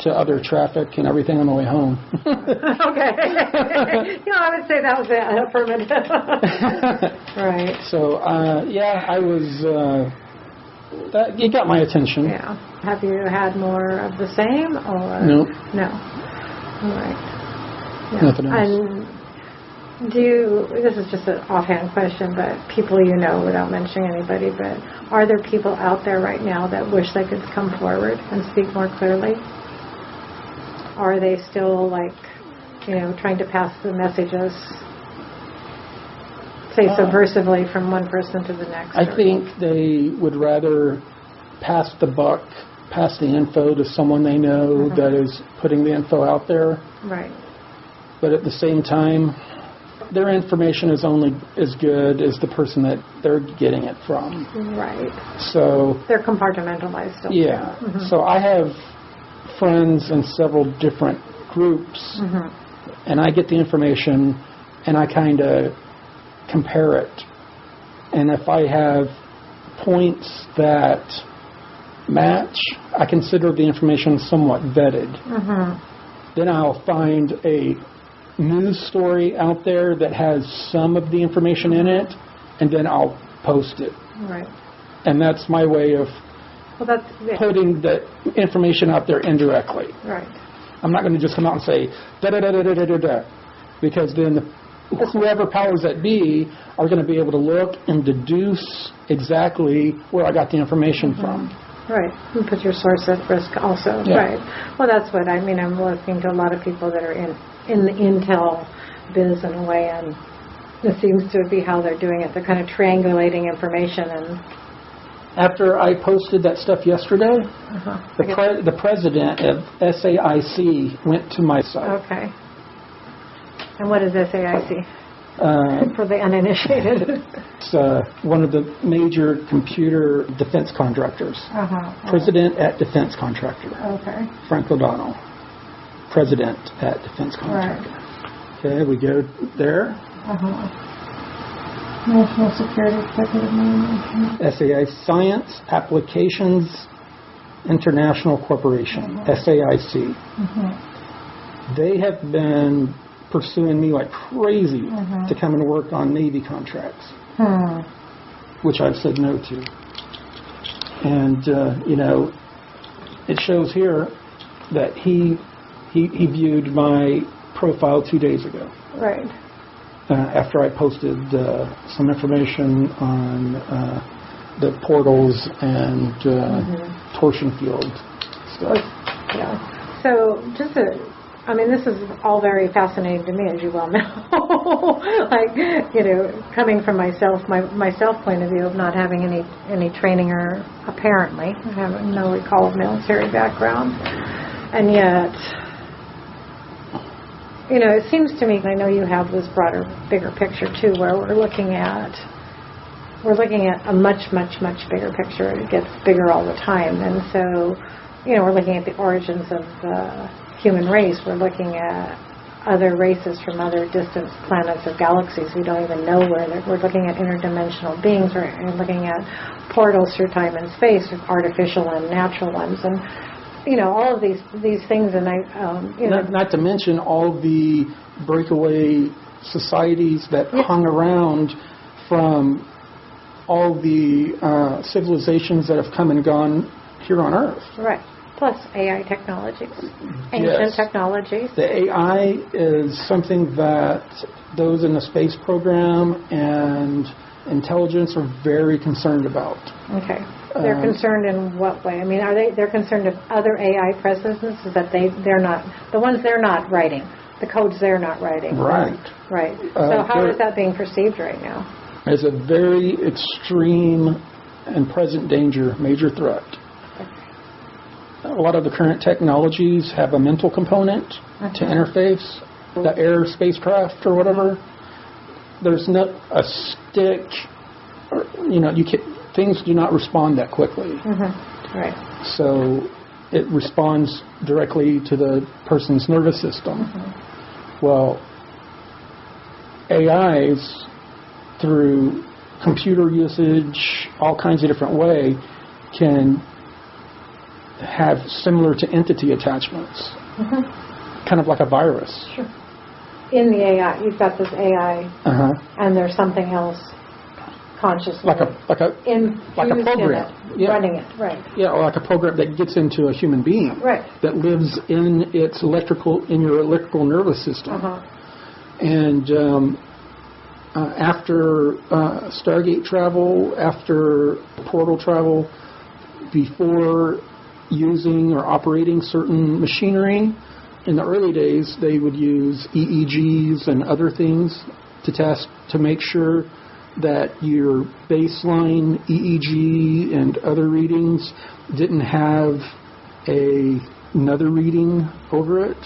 to other traffic and everything on the way home. Okay. I would say that was affirmative. Right. So, I was... it got my attention. Yeah. Have you had more of the same? Or Nope. No. All right. Yeah. Nothing else. And this is just an offhand question, but people without mentioning anybody, but are there people out there right now that wish they could come forward and speak more clearly? Or are they still trying to pass the messages, say subversively from one person to the next? I think they would rather pass the buck, pass the info to someone they know that is putting the info out there. Right. But at the same time, their information is only as good as the person that they're getting it from. Right. So they're compartmentalized still. Yeah. So I have friends in several different groups, and I get the information, and I kind of compare it. And if I have points that match, I consider the information somewhat vetted. Then I'll find a news story out there that has some of the information in it, and then I'll post it. Right. And that's my way of putting the information out there indirectly. Right. I'm not going to just come out and say da-da-da-da-da-da-da, because then whoever powers that be are going to be able to look and deduce exactly where I got the information from. Right. You put your source at risk also. Yeah. Right. Well, that's what I mean. I'm listening to a lot of people that are in the intel biz in a way, and this seems to be how they're doing it. They're kind of triangulating information. And after I posted that stuff yesterday, the president of SAIC went to my site. Okay. And what is SAIC? For the uninitiated. It's one of the major computer defense contractors. President at Defense Contractor. Okay. Frank O'Donnell. President at Defense Contractor. Right. Okay, we go there. National Security Executive Management. SAI Science Applications International Corporation, SAIC. They have been pursuing me like crazy to come and work on Navy contracts, which I've said no to. And, it shows here that he viewed my profile 2 days ago. Right. After I posted some information on the portals and torsion field stuff. Yeah. So this is all very fascinating to me, as you well know. Coming from my self point of view of not having any training or apparently, I have no recall of military background. And yet, it seems to me, I know you have this broader, bigger picture too, where we're looking at a much, much, much bigger picture. It gets bigger all the time. And so, we're looking at the origins of the human race. We're looking at other races from other distant planets or galaxies we don't even know where they're. We're looking at interdimensional beings. We're looking at portals through time and space, artificial and natural ones. And all of these things, and not to mention all the breakaway societies that hung around from all the civilizations that have come and gone here on Earth. Right. Plus AI technologies, ancient technologies. The AI is something that those in the space program and intelligence are very concerned about. Okay. They're concerned in what way? I mean, they're concerned of other AI presences that they're not, the ones they're not writing, the codes they're not writing. Right. Right. So how is that being perceived right now? As a very extreme and present danger, major threat. A lot of the current technologies have a mental component to interface. The air spacecraft or whatever, there's not a stick, or, things do not respond that quickly. Right. So it responds directly to the person's nervous system. Well, AIs, through computer usage, all kinds of different ways, can have similar to entity attachments, kind of like a virus. Sure. In the AI, you've got this AI, and there's something else consciously, like a program, running it, right? Yeah, or like a program that gets into a human being, right? That lives in your electrical nervous system, and after Stargate travel, after portal travel, before using or operating certain machinery. In the early days, they would use EEGs and other things to test to make sure that your baseline EEG and other readings didn't have another reading over it.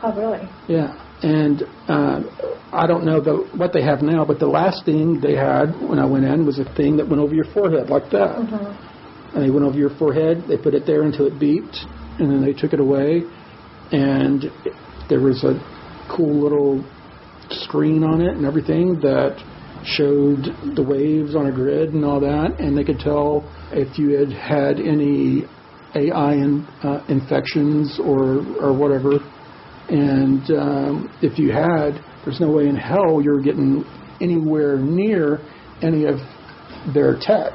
Oh, really? Yeah. And I don't know what they have now, but the last thing they had when I went in was a thing that went over your forehead like that. And they went over your forehead, they put it there until it beeped, and then they took it away, and there was a cool little screen on it and everything that showed the waves on a grid and all that, and they could tell if you had any AI infections or whatever. And if you had, there's no way in hell you're getting anywhere near any of their tech.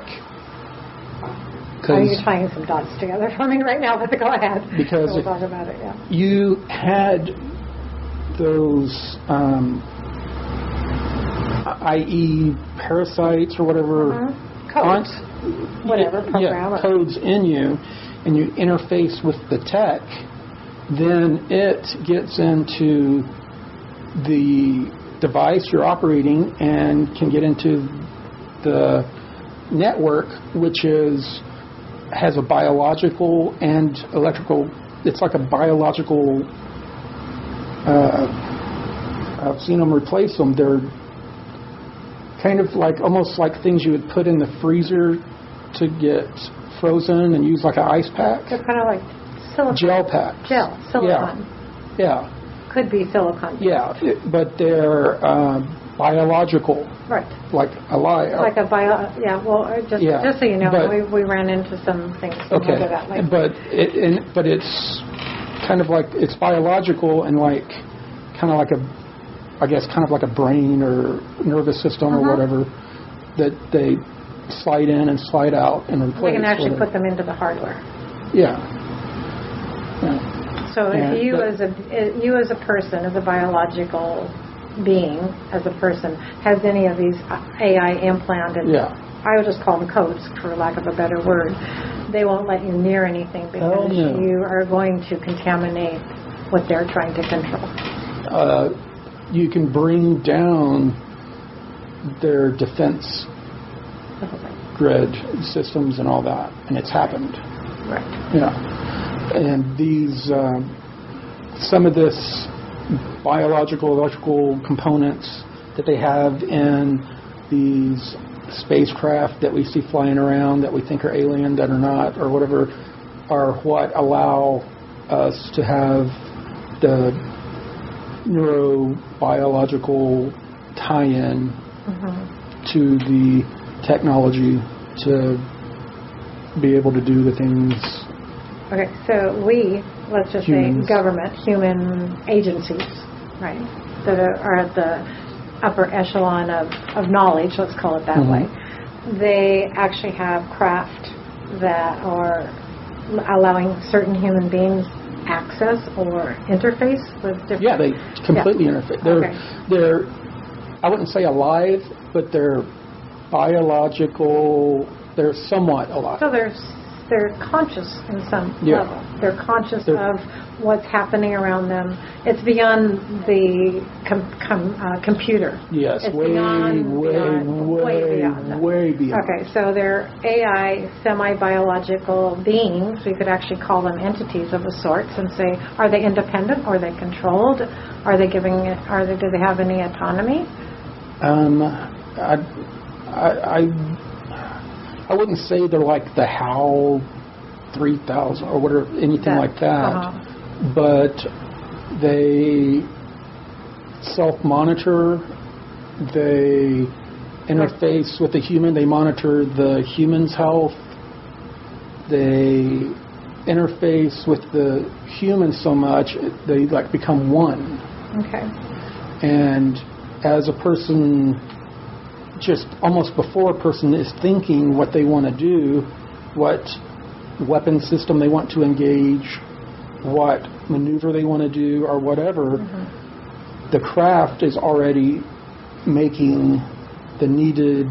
Are you tying some dots together for me right now? But go ahead. Because we'll talk about it. Yeah. You had those, i.e., parasites or whatever, codes, whatever program, codes in you, and you interface with the tech, then it gets into the device you're operating and can get into the network, which has a biological and electrical. It's like a biological. I've seen them replace them. They're kind of like almost like things you would put in the freezer to get frozen and use like an ice pack. They're kind of like silicone. Gel packs. Silicone. Yeah. Could be silicone. Yeah, but they're biological. Right. Like a Like a bio. Yeah. Well, just so you know, we ran into some things. Okay. That, like, but it's kind of like it's biological and like kind of like a brain or nervous system or whatever that they slide in and slide out and replace. They can actually put them into the hardware. Yeah. So if you as a person, as a biological being, as a person, has any of these AI implanted, I would just call them codes for lack of a better word, they won't let you near anything because you are going to contaminate what they're trying to control. You can bring down their defense grid systems and all that, and it's happened. Right. Yeah. And these, some of this biological, electrical components that they have in these spacecraft that we see flying around that we think are alien, that are not, or whatever, are what allow us to have the neurobiological tie-in to the technology to be able to do the things. Okay, so let's just humans. say government, human agencies, right, that are at the upper echelon of knowledge, let's call it that way. They actually have craft that are allowing certain human beings access or interface with different... Yeah, they completely interface. They're, I wouldn't say alive, but they're biological, they're somewhat alive. So they're conscious in some level. They're conscious of what's happening around them. It's beyond the computer. Yes, it's way beyond. Okay, so they're AI, semi-biological beings. We could actually call them entities of a sort and say, are they independent? Are they controlled? Do they have any autonomy? I wouldn't say they're like the HAL 3000 or whatever, anything like that, but they self-monitor, they interface with the human, they monitor the human's health, they interface with the human so much, they like become one. Okay. And as a person, just almost before a person is thinking what they want to do, what weapon system they want to engage, what maneuver they want to do, or whatever, the craft is already making the needed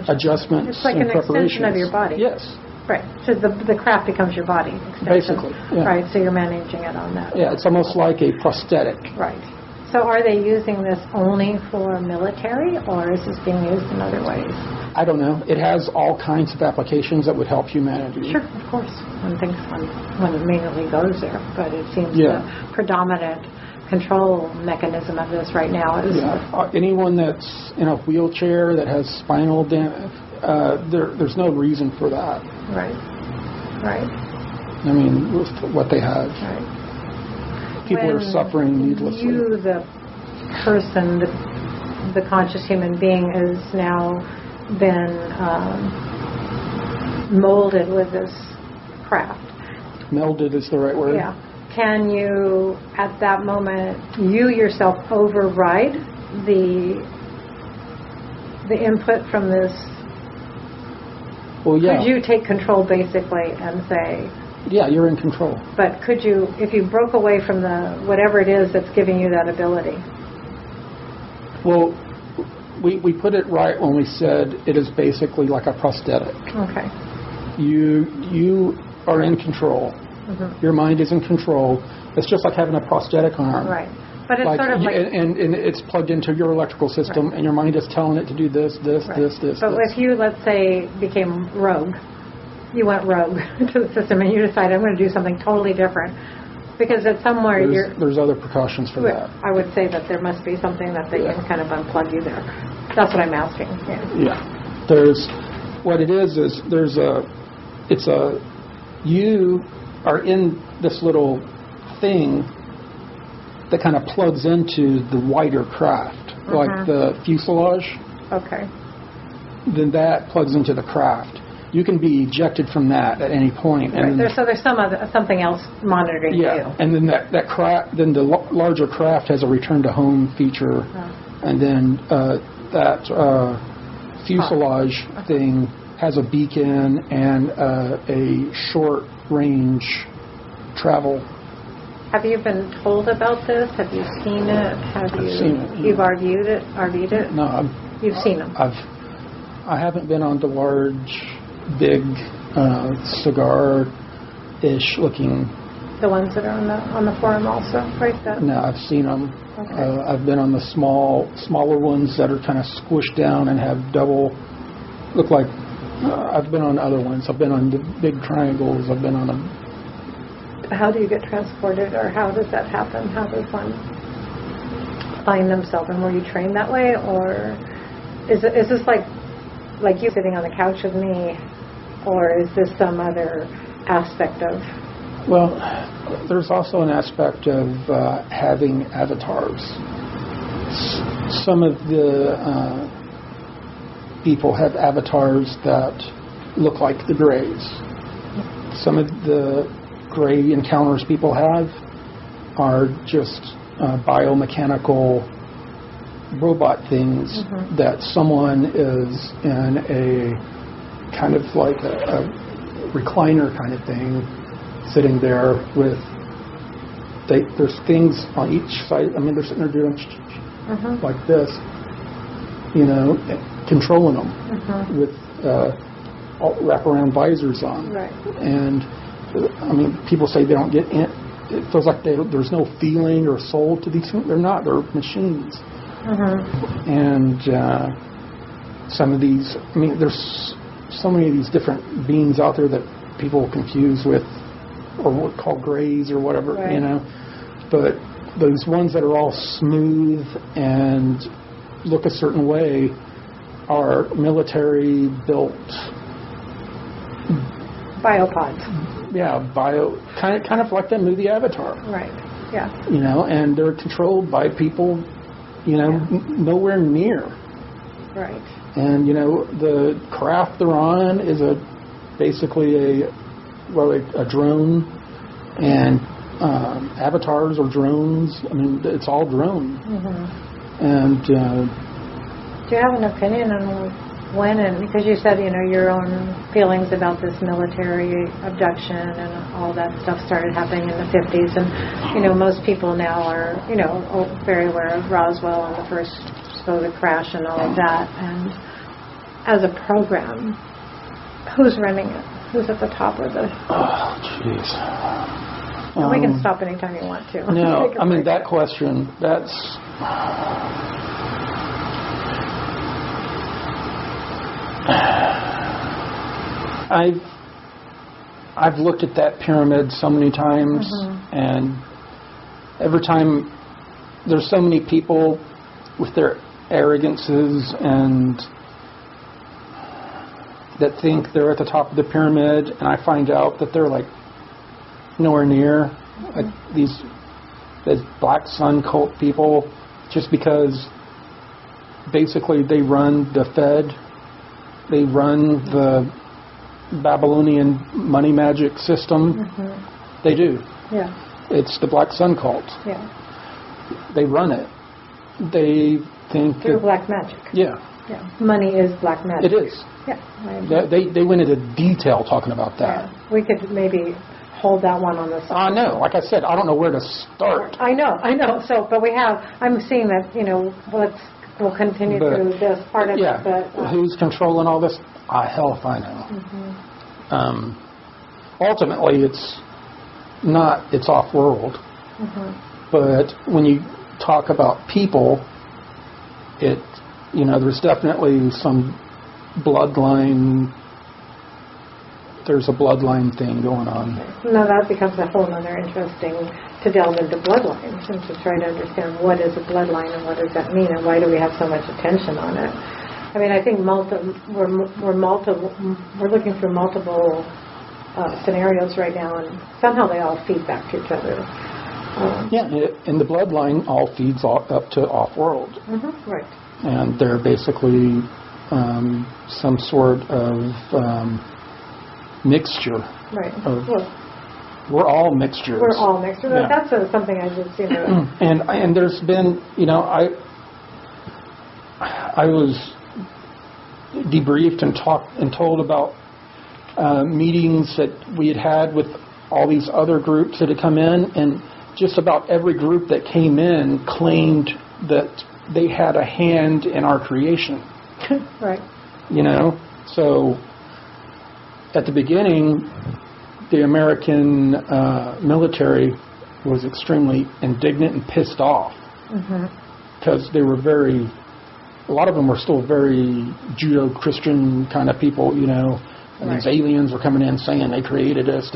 adjustments it's like and an preparations. Extension of your body. Yes. Right. So the craft becomes your body extension. Basically. Yeah. Right. So you're managing it on that. Yeah, it's almost like a prosthetic. Right. So are they using this only for military, or is this being used in other ways? I don't know. It has all kinds of applications that would help humanity. Sure, of course. When it mainly goes there, but it seems the predominant control mechanism of this right now is... Yeah. Anyone that's in a wheelchair that has spinal damage, there's no reason for that. Right. Right. I mean, with what they have. Right. People are suffering needlessly. You, the person, the the conscious human being has now been molded with this craft. Melded is the right word. Yeah. Can you, at that moment, you yourself override the input from this? Well, yeah. Could you take control basically and say? Yeah, you're in control. But could you, if you broke away from the whatever it is that's giving you that ability? Well, we put it right when we said it is basically like a prosthetic. Okay. You are in control. Mm-hmm. Your mind is in control. It's just like having a prosthetic arm. Right. But it's sort of like... And it's plugged into your electrical system, right. And your mind is telling it to do this, right. this. But if you, let's say, became rogue, you went rogue to the system and you decided, I'm going to do something totally different. Because it's somewhere there's other precautions for that. I would say that there must be something that they can kind of unplug you there. That's what I'm asking. Yeah. What it is you are in this little thing that kind of plugs into the wider craft, like the fuselage. Okay. Then that plugs into the craft. You can be ejected from that at any point. Right. And there's something else monitoring you. And then that craft, then the larger craft has a return to home feature, and then that fuselage thing has a beacon and a short range travel. Have you been told about this? Have you seen it? I've seen it. You've argued it? No, you've seen them. I haven't been on the large, big cigar-ish looking. The ones that are on the forum also, right? No, I've seen them. Okay. I've been on the smaller ones that are kind of squished down and have double. Look like. I've been on other ones. I've been on the big triangles. I've been on them. How do you get transported, or how does that happen? How does one find themselves? And were you trained that way, or is this like you sitting on the couch with me, or is this some other aspect of? Well, there's also an aspect of having avatars. Some of the people have avatars that look like the Greys. Some of the Grey encounters people have are just biomechanical robot things that someone is in a kind of like a recliner kind of thing, sitting there with there's things on each side. I mean, they're sitting there doing like this, controlling them with wraparound visors on. Right. And I mean, people say they don't get in. It feels like there's no feeling or soul to these things. They're not. They're machines. And some of these, I mean, there's so many of these different beings out there that people confuse with, or what call Greys or whatever, right. But those ones that are all smooth and look a certain way are military built biopods. Yeah, kind of like that movie Avatar. Right. Yeah. And they're controlled by people, nowhere near. Right. And the craft they're on is basically a drone, and avatars or drones. I mean, it's all drone. And do you have an opinion on when, and because you said your own feelings about this military abduction and all that stuff started happening in the 50s, and most people now are very aware of Roswell and the first supposed crash and all of that. And as a program, who's running it? Who's at the top of the? Oh, jeez. And we can stop anytime you want to. No, I mean that question. That's. I've looked at that pyramid so many times, and every time there's so many people with their arrogances and that think they're at the top of the pyramid, and I find out that they're like nowhere near like these black sun cult people, just because basically they run the Fed, they run the Babylonian money magic system. They do. Yeah. It's the Black Sun cult. Yeah. They run it. They think through black magic. Yeah. Yeah. Money is black magic. It is. Yeah. They went into detail talking about that. Yeah. We could maybe hold that one on the side. I know. Like I said, I don't know where to start. I know. So, but I'm seeing that, we'll continue through this part of it. But, who's controlling all this? Hell if I know. Ultimately, it's off-world. But when you talk about people, there's definitely some bloodline. There's a bloodline thing going on. Now that becomes a whole other interesting to delve into bloodlines and to try to understand what is a bloodline and what does that mean and why do we have so much attention on it. I mean, I think we're looking through multiple scenarios right now, and somehow they all feed back to each other. And the bloodline all feeds up to off-world. Right. And they're basically some sort of mixture. Right. We're all mixtures. We're all mixtures. Yeah. That's something I did see. And there's been, I was debriefed and told about meetings that we had with all these other groups that had come in, and just about every group that came in claimed that they had a hand in our creation. Right. So at the beginning, the American military was extremely indignant and pissed off because they were a lot of them were still very Judeo-Christian kind of people, and these aliens were coming in saying they created us,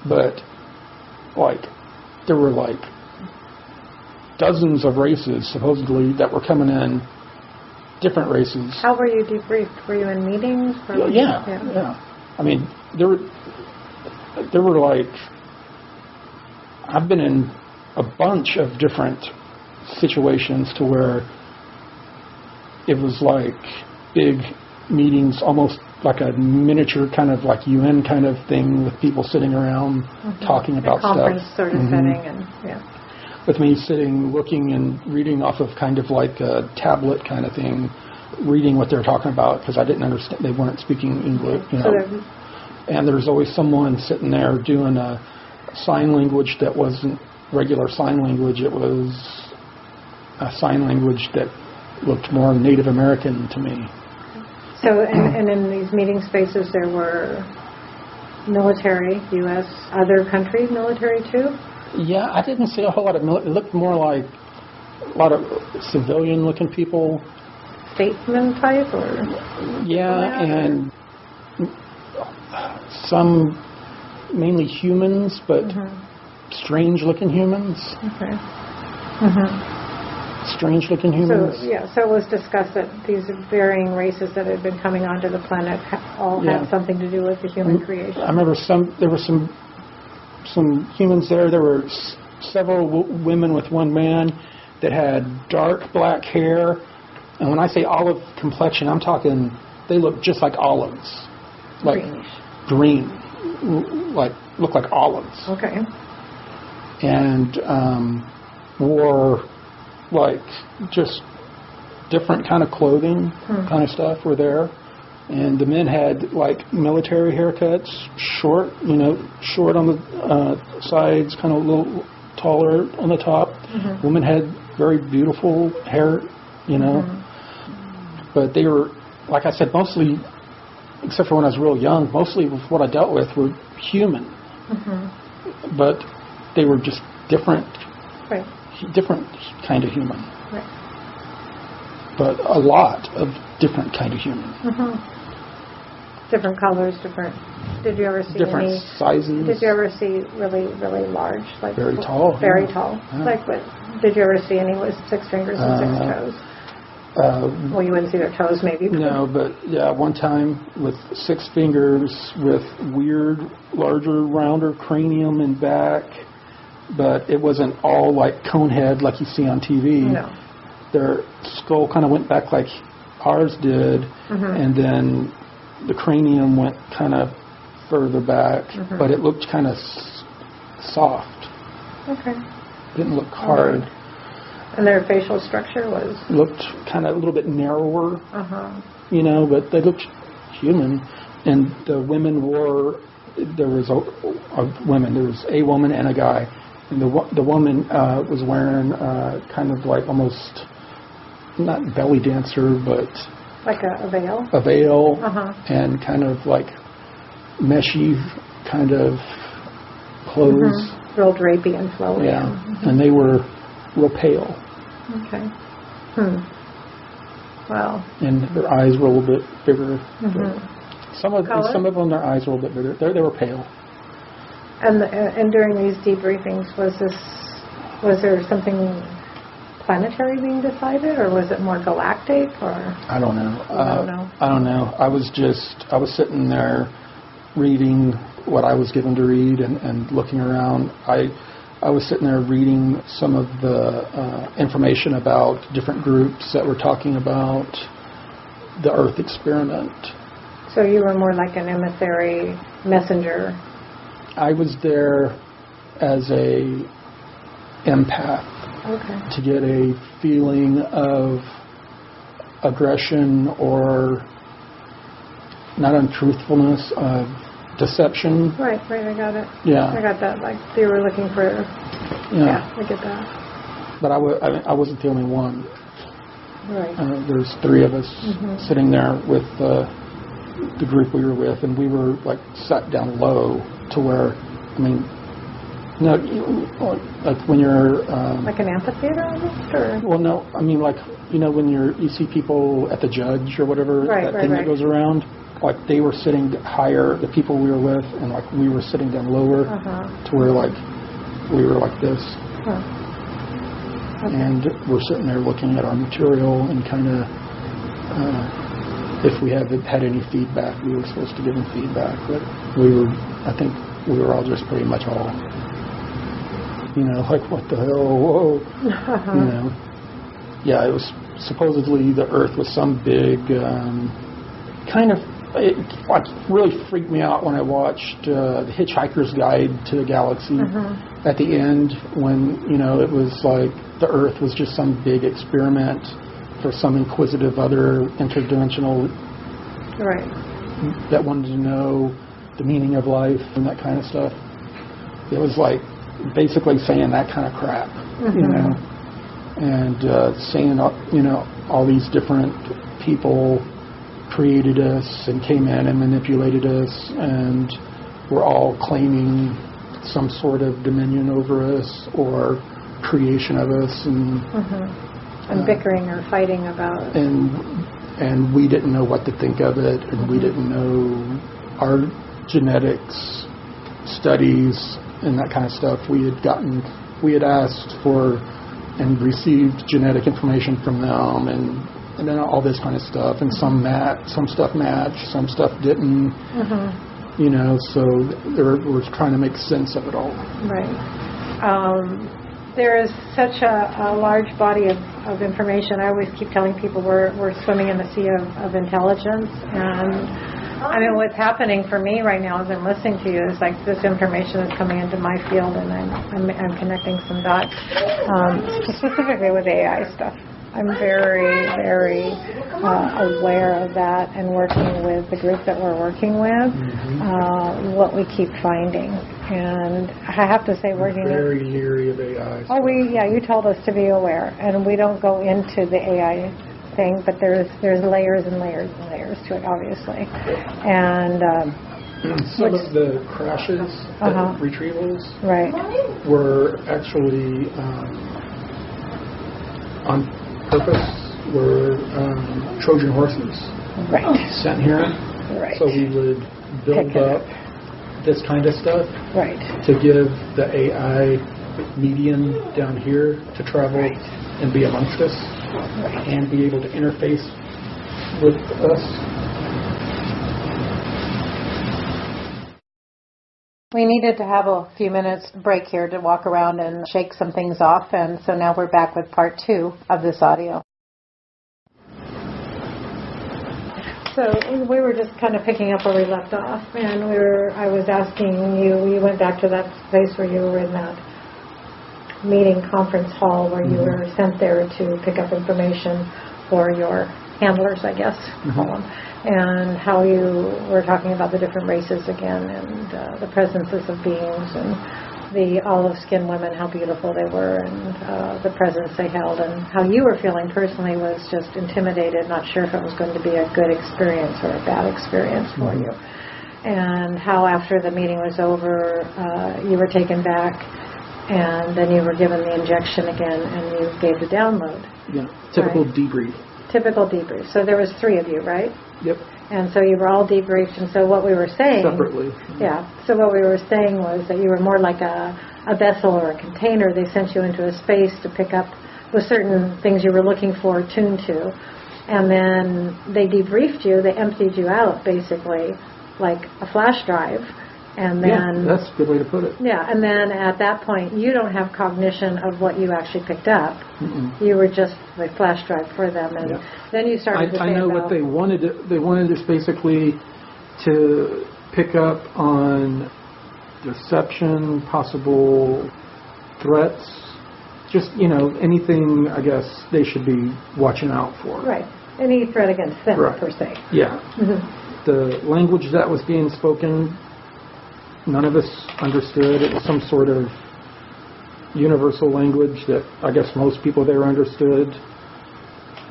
But, there were, dozens of races, supposedly, that were coming in, different races. How were you debriefed? Were you in meetings? Yeah. I mean, there were I've been in a bunch of different situations to where it was big meetings, almost like a miniature kind of UN kind of thing with people sitting around talking about stuff. Conference sort of setting, and with me sitting, looking and reading off of kind of like a tablet kind of thing, reading what they're talking about because I didn't understand. They weren't speaking English, And there's always someone sitting there doing a sign language that wasn't regular sign language. It was a sign language that looked more Native American to me. So, and in these meeting spaces, there were military, U.S., other country military too? Yeah, I didn't see a whole lot of military. It looked more like a lot of civilian-looking people. Statesman type, or? Yeah, and some mainly humans, but strange-looking humans. Okay. Strange-looking humans. So it was discussed that these varying races that had been coming onto the planet all had something to do with the human creation. I remember there were some humans there. There were several women with one man that had dark black hair. And when I say olive complexion, I'm talking they look just like olives. Green. Look like olives. Okay. And wore just different kind of clothing, kind of stuff were there. And the men had military haircuts, short on the sides, kind of a little taller on the top. Women had very beautiful hair, But they were, like I said, mostly, except for when I was real young, mostly what I dealt with were human. But they were just different. Right. Different kind of human. Right. But a lot of different kind of human. Different colors, different. Did you ever see different sizes? Did you ever see really, really large, very tall? Very tall. Yeah. Did you ever see any with 6 fingers and 6 toes? Well, you wouldn't see their toes, maybe. No, but one time with 6 fingers, with weird, larger, rounder cranium and back. But it wasn't all like cone head like you see on TV. No. their skull kind of went back like ours did, and then the cranium went kind of further back, but it looked kind of soft. Okay. It didn't look hard. And their facial structure was? Looked kind of a little bit narrower, you know, but they looked human. And the women wore, there was a woman and a guy. And the woman was wearing kind of like almost, not belly dancer, but... Like a veil? A veil, and kind of like meshy kind of clothes. Real drapey and flowy. Yeah, and they were real pale. Okay. Wow. And their eyes were a little bit bigger. Some of them, their eyes were a little bit bigger. They were pale. And during these debriefings, was there something planetary being decided, or was it more galactic, or? I don't know. I don't know. I was sitting there reading what I was given to read and looking around. I was sitting there reading some of the information about different groups that were talking about the Earth experiment. So you were more like an emissary messenger. I was there as a empath. Okay. To get a feeling of aggression or not untruthfulness, of deception. Right, I got it. Yeah. I got that. Like they were looking for. Yeah, I get that. But I wasn't the only one. Right. There's three of us sitting there with the group we were with, and we were like sat down low to where, I mean, no, like when you're... like an amphitheater almost, or? Well, no, I mean like, you know, when you see people at the Judge or whatever, that goes around, like they were sitting higher, the people we were with, and like we were sitting down lower to where like we were like this. Okay. And we're sitting there looking at our material and kind of, if we had any feedback, we were supposed to give them feedback, but I think we were all just pretty much all, you know, like, what the hell, whoa, you know. Yeah, it was supposedly the Earth was some big, kind of, it like really freaked me out when I watched The Hitchhiker's Guide to the Galaxy at the end, when, you know, it was like the Earth was just some big experiment for some inquisitive other interdimensional that wanted to know the meaning of life and that kind of stuff. It was like basically saying that kind of crap, you know, and saying, you know, all these different people created us and came in and manipulated us, and were all claiming some sort of dominion over us or creation of us, and bickering or fighting about it. And we didn't know what to think of it, and we didn't know our genetics studies and that kind of stuff. We had asked for and received genetic information from them, and then all this kind of stuff, and some stuff matched, some stuff didn't, you know, so we're trying to make sense of it all. Right. There is such a large body of information. I always keep telling people we're swimming in the sea of intelligence, and I mean, what's happening for me right now as I'm listening to you is like this information is coming into my field, and I'm connecting some dots, specifically with AI stuff. I'm very, very aware of that, and working with the group that we're working with, what we keep finding. And I have to say, working very leery of AI. Oh, you told us to be aware, and we don't go into the AI thing, but there's layers and layers and layers to it, obviously. And some of the crashes, retrievals, were actually on purpose, were Trojan horses sent here. So we would build up this kind of stuff to give the AI medium down here to travel and be amongst us and be able to interface with us. We needed to have a few minutes break here to walk around and shake some things off, and so now we're back with part 2 of this audio. So we were just kind of picking up where we left off, and I was asking you went back to that place where you were in that meeting conference hall where you were sent there to pick up information for your handlers, I guess, call them, and how you were talking about the different races again, and the presences of beings, and the olive-skinned women, how beautiful they were, and the presence they held, and how you were feeling personally was just intimidated, not sure if it was going to be a good experience or a bad experience for you. And how after the meeting was over, you were taken back, and then you were given the injection again, and you gave the download. Yeah, typical debrief. Typical debrief. So there was 3 of you, right? Yep. And so you were all debriefed, and so what we were saying... Separately. Yeah. So what we were saying was that you were more like a vessel or a container. They sent you into a space to pick up with certain things you were looking for, tuned to, and then they debriefed you. They emptied you out, basically, like a flash drive. And then, that's a good way to put it. Yeah, and then at that point, you don't have cognition of what you actually picked up. You were just the flash drive for them, and then you started to say I know what they wanted. They wanted us basically to pick up on deception, possible threats, just, anything, I guess, they should be watching out for. Right. Any threat against them, per se. Yeah. The language that was being spoken, none of us understood. It was some sort of universal language that I guess most people there understood.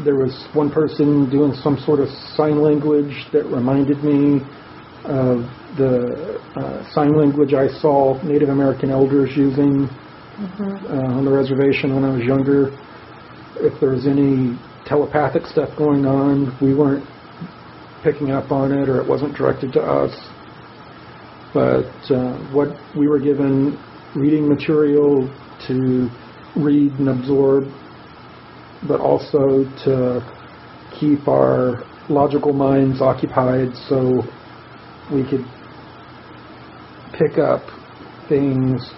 There was one person doing some sort of sign language that reminded me of the sign language I saw Native American elders using on the reservation when I was younger. If there was any telepathic stuff going on, we weren't picking up on it, or it wasn't directed to us. But what we were given, reading material to read and absorb, but also to keep our logical minds occupied so we could pick up things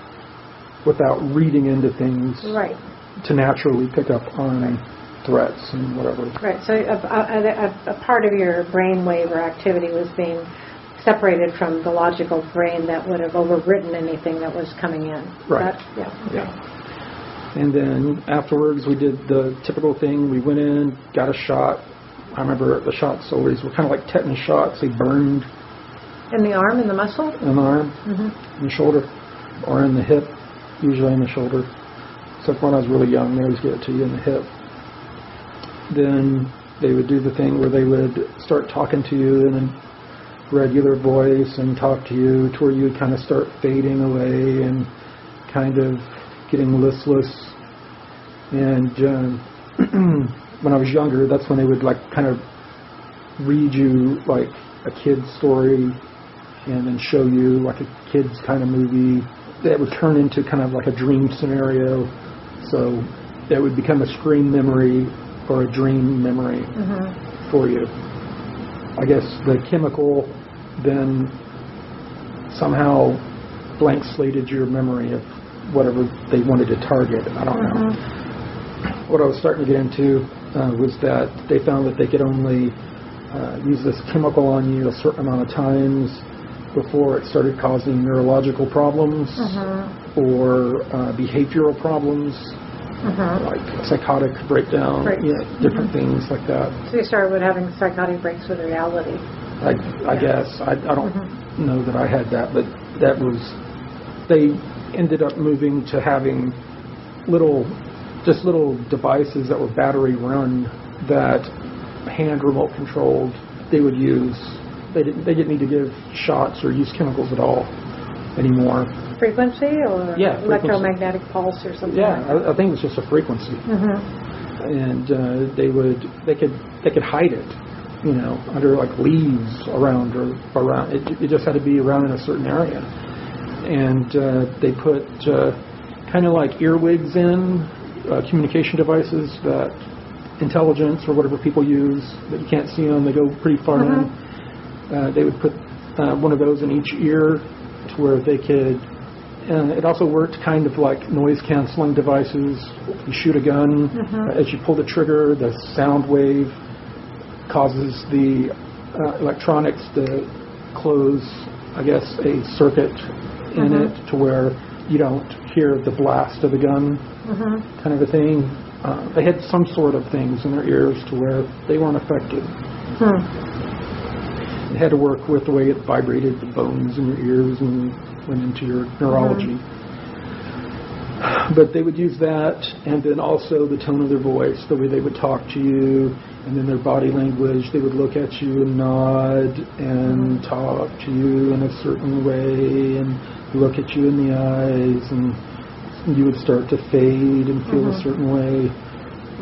without reading into things, to naturally pick up on threats and whatever. Right, so a part of your brainwave or activity was being separated from the logical brain that would have overwritten anything that was coming in. Right. And then afterwards we did the typical thing. We went in, got a shot. I remember the shots always were kind of like tetanus shots. They burned. In the arm, in the muscle? In the arm, in the shoulder, or in the hip, usually in the shoulder. Except when I was really young, they always get it to you in the hip. Then they would do the thing where they would start talking to you in a regular voice and talk to you to where you would kind of start fading away and kind of getting listless. And when I was younger, that's when they would like kind of read you like a kid's story and then show you like a kid's kind of movie that would turn into kind of like a dream scenario. So that would become a screen memory or a dream memory for you. I guess the chemical then somehow blank slated your memory of whatever they wanted to target. I don't know. What I was starting to get into was that they found that they could only use this chemical on you a certain amount of times before it started causing neurological problems or behavioral problems. Like psychotic breakdown, different things like that. So you started with having psychotic breaks with reality. I guess. I don't know that I had that, but that was... They ended up moving to having little devices that were battery run that hand remote controlled they would use. They didn't need to give shots or use chemicals at all anymore. Frequency or electromagnetic pulse or something? Yeah, like that? I think it was just a frequency. And they could hide it, under like leaves around or around. It just had to be around in a certain area. And they put kind of like earwigs in, communication devices that intelligence or whatever people use that you can't see them. They go pretty far in. They would put one of those in each ear to where they could. And it also worked kind of like noise-canceling devices. You shoot a gun, as you pull the trigger, the sound wave causes the electronics to close, I guess, a circuit in it to where you don't hear the blast of the gun, kind of a thing. They had some sort of things in their ears to where they weren't affected. It had to work with the way it vibrated the bones in your ears and went into your neurology. But they would use that, and then also the tone of their voice, the way they would talk to you, and then their body language. They would look at you and nod and talk to you in a certain way and look at you in the eyes, and you would start to fade and feel a certain way,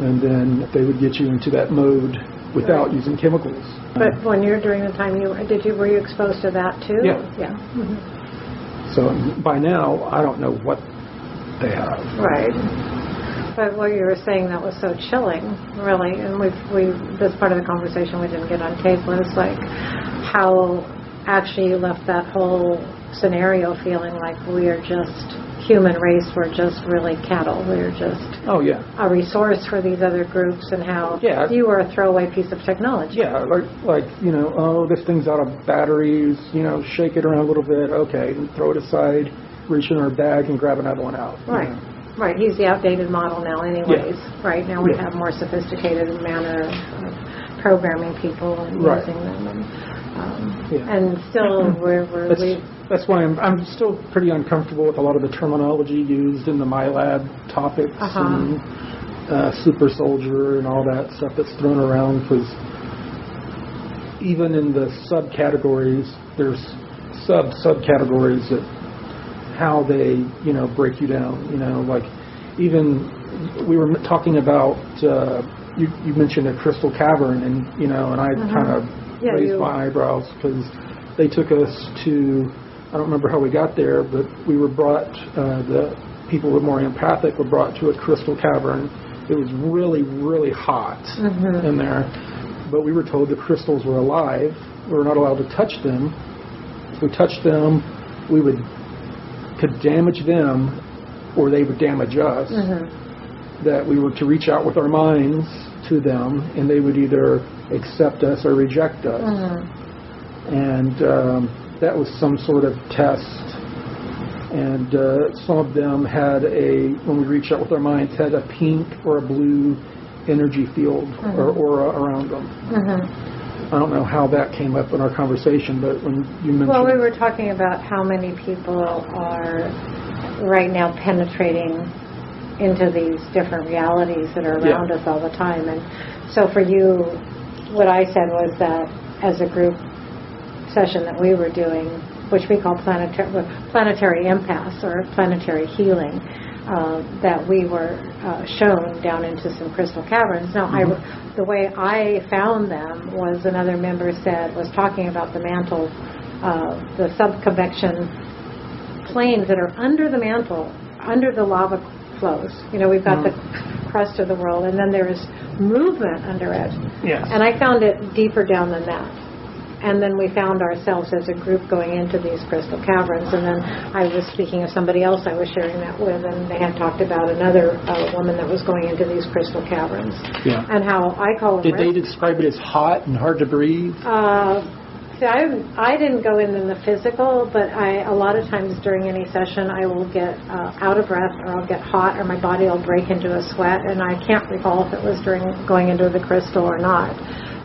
and then they would get you into that mode without using chemicals. But when you're during the time were you exposed to that too? Yeah. So by now, I don't know what they have. Right. But what you were saying that was so chilling, really, and this part of the conversation we didn't get on tape was like how actually you left that whole scenario feeling like we are just human race, we're just really cattle, we're just a resource for these other groups, and how you were a throwaway piece of technology. Yeah, like this thing's out of batteries, shake it around a little bit, okay, and throw it aside, reach in our bag and grab another one out. Right. Right, he's the outdated model now anyways. Right, now we have more sophisticated manner of programming people and using them. And still that's why I'm still pretty uncomfortable with a lot of the terminology used in the MyLab topics and super soldier and all that stuff that's thrown around, because even in the subcategories, there's subcategories that how they, break you down, like even we were talking about, you mentioned a crystal cavern, and, and I kind of raised my eyebrows because they took us to, I don't remember how we got there, but we were brought, the people who were more empathic were brought to a crystal cavern. It was really, really hot in there, but we were told the crystals were alive. We were not allowed to touch them. If we touched them, we could damage them, or they would damage us. That we were to reach out with our minds to them, and they would either accept us or reject us. And that was some sort of test. And some of them had when we reached out with our minds, had a pink or a blue energy field or aura around them. I don't know how that came up in our conversation, but when you mentioned... Well, we were talking about how many people are right now penetrating into these different realities that are around us all the time. And so for you, what I said was that as a group session that we were doing, which we call planetary impasse or planetary healing, that we were shown down into some crystal caverns. Now, the way I found them was another member was talking about the mantle, the subconvection planes that are under the mantle, under the lava flows. We've got the crust of the world, and then there is movement under it. Yes. And I found it deeper down than that. And then we found ourselves as a group going into these crystal caverns. And then I was speaking of somebody else I was sharing that with, and they had talked about another woman that was going into these crystal caverns. Yeah. And how I call them... Did they describe it as hot and hard to breathe? See, I didn't go in the physical, but a lot of times during any session I will get out of breath, or I'll get hot, or my body will break into a sweat, and I can't recall if it was during going into the crystal or not.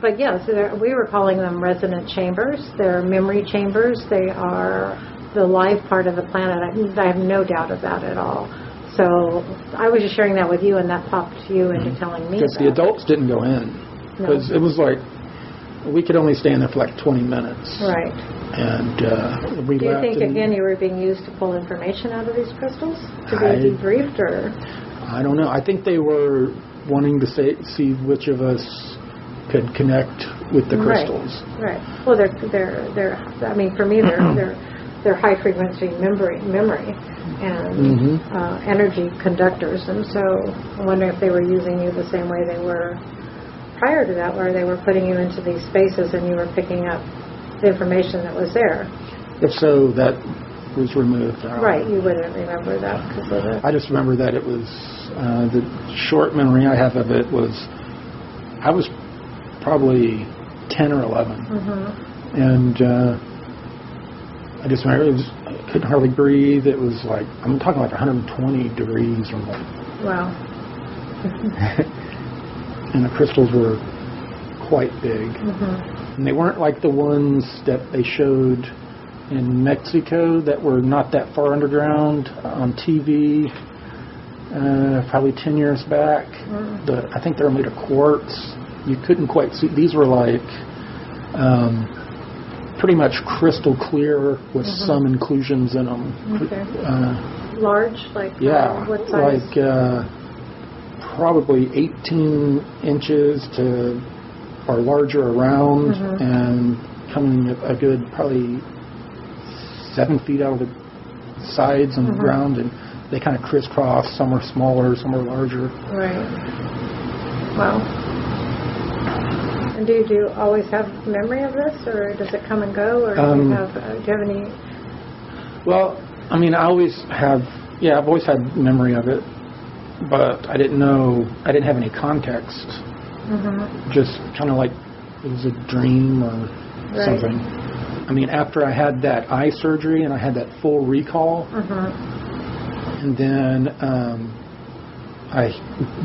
But yes, we were calling them resonant chambers. They're memory chambers. They are the live part of the planet. I have no doubt of that at all. So I was just sharing that with you, and that popped you into telling me because the adults didn't go in. Because it was like, we could only stay in there for like 20 minutes. Right. And we left. Do you think, again, you were being used to pull information out of these crystals? To be debriefed, or? I don't know. I think they were wanting to see which of us could connect with the crystals. Right. Well, they're. I mean, for me, they're high frequency memory and energy conductors, and so I wonder if they were using you the same way they were prior to that, where they were putting you into these spaces and you were picking up the information that was there. If so, that was removed. Right. You wouldn't remember that because of it. I just remember that it was the short memory I have of it was I was probably 10 or 11. And I just remember I couldn't hardly breathe. It was like, I'm talking like 120 degrees or more. Wow. And the crystals were quite big. And they weren't like the ones that they showed in Mexico that were not that far underground on TV, probably 10 years back. I think they were made of quartz. You couldn't quite see. These were like pretty much crystal clear with some inclusions in them. Okay. Large, like what size? Like probably 18 inches to or larger around, and coming a good probably 7 feet out of the sides and the ground, and they kind of crisscross. Some are smaller, some are larger. Right. Wow. And do you always have memory of this, or does it come and go, or do you have any? Well, I mean, I've always had memory of it, but I didn't have any context. Just kind of like it was a dream or something. I mean, after I had that eye surgery and I had that full recall, and then I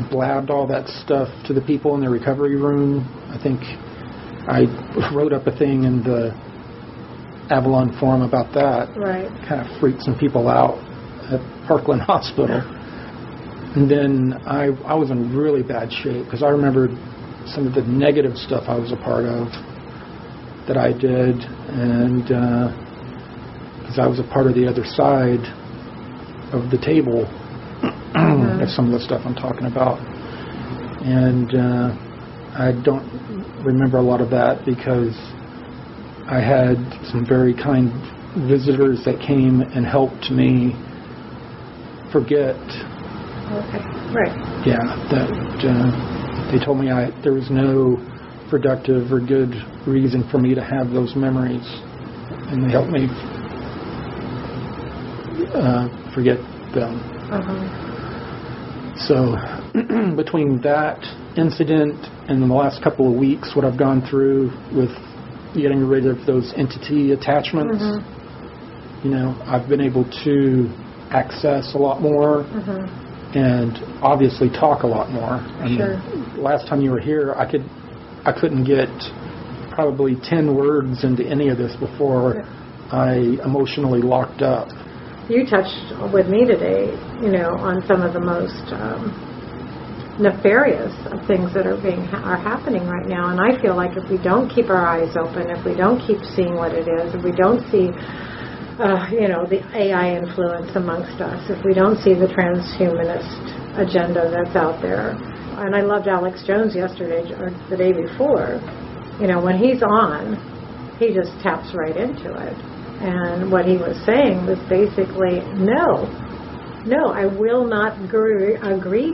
blabbed all that stuff to the people in the recovery room. I think I wrote up a thing in the Avalon forum about that. Right. Kind of freaked some people out at Parkland Hospital. And then I was in really bad shape because I remembered some of the negative stuff I was a part of that I did, and because I was a part of the other side of the table of some of the stuff I'm talking about. And I don't remember a lot of that because I had some very kind visitors that came and helped me forget. Okay, right. Yeah, that they told me there was no productive or good reason for me to have those memories, and they helped me forget them. So between that incident and in the last couple of weeks, what I've gone through with getting rid of those entity attachments, I've been able to access a lot more and obviously talk a lot more. I mean, last time you were here, I couldn't get probably 10 words into any of this before I emotionally locked up. You touched with me today, on some of the most nefarious of things that are happening right now. And I feel like if we don't keep our eyes open, if we don't keep seeing what it is, if we don't see, the AI influence amongst us, if we don't see the transhumanist agenda that's out there. And I loved Alex Jones yesterday or the day before. When he's on, he just taps right into it. And what he was saying was basically, no, I will not agree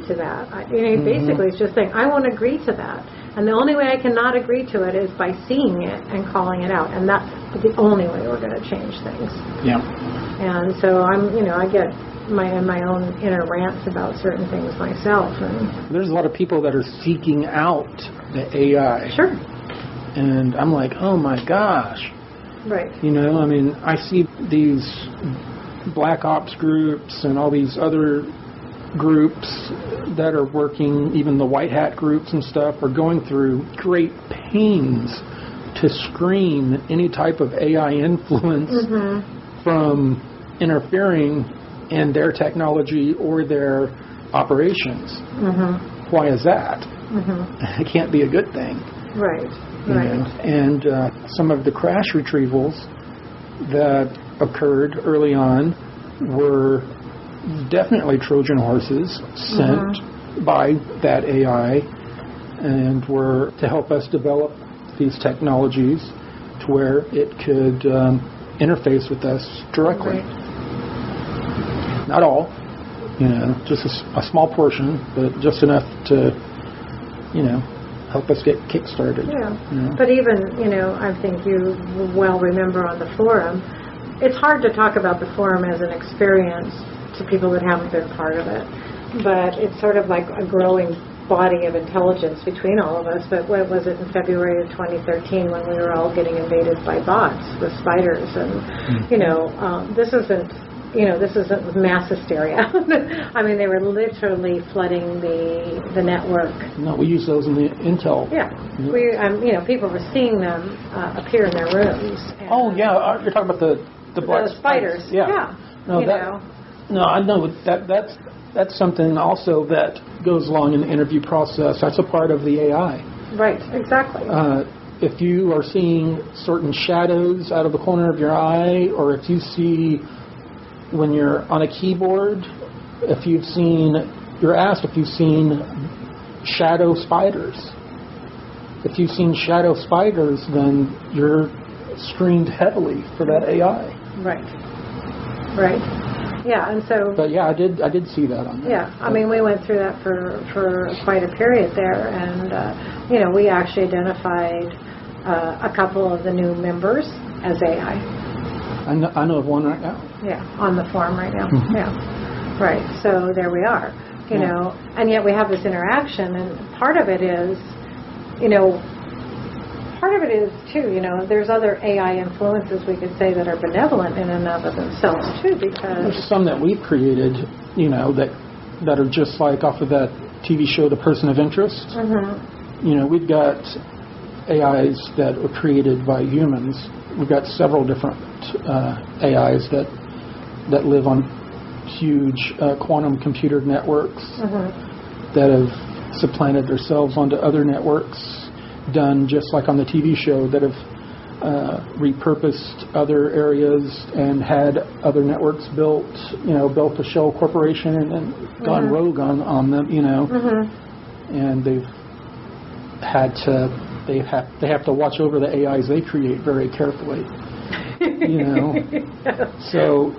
to that. He basically is just saying, I won't agree to that. And the only way I cannot agree to it is by seeing it and calling it out. And that's the only way we're going to change things. Yeah. And so I get my own inner rants about certain things myself. And there's a lot of people that are seeking out the AI. Sure. And I'm like, oh my gosh. Right. I see these black ops groups and all these other groups that are working, even the white hat groups and stuff, are going through great pains to screen any type of AI influence from interfering in their technology or their operations. Why is that? It can't be a good thing. Right. And some of the crash retrievals that occurred early on were definitely Trojan horses sent by that AI, and were to help us develop these technologies to where it could interface with us directly. Right. Not all, just a small portion, but just enough to, help us get kick-started. Yeah. But even, I think you well remember on the forum, it's hard to talk about the forum as an experience to people that haven't been part of it. But it's sort of like a growing body of intelligence between all of us. But what was it in February of 2013 when we were all getting invaded by bots with spiders? And, this isn't mass hysteria. I mean, they were literally flooding the network. No, we use those in the Intel. Yeah. People were seeing them appear in their rooms. And, you're talking about the black spiders. Yeah. No, I know that's something also that goes along in the interview process. That's a part of the AI. Right, exactly. If you are seeing certain shadows out of the corner of your eye, or if you see when you're on a keyboard, you're asked if you've seen shadow spiders. If you've seen shadow spiders, then you're screened heavily for that AI. Right. Yeah, and so. But yeah, I did see that on there. Yeah, I mean, we went through that for quite a period there, and we actually identified a couple of the new members as AI. I know of one right now. Yeah, on the forum right now. Mm-hmm. Yeah, right. So there we are. And yet we have this interaction, and part of it is, too, there's other AI influences we could say that are benevolent in and of themselves too, because there's some that we've created, that are just like off of that TV show, The Person of Interest. Mm-hmm. We've got AIs that were created by humans. We've got several different AIs that live on huge quantum computer networks that have supplanted themselves onto other networks, done just like on the TV show, that have repurposed other areas and had other networks built a shell corporation and then gone rogue on them, and they have to watch over the AIs they create very carefully. So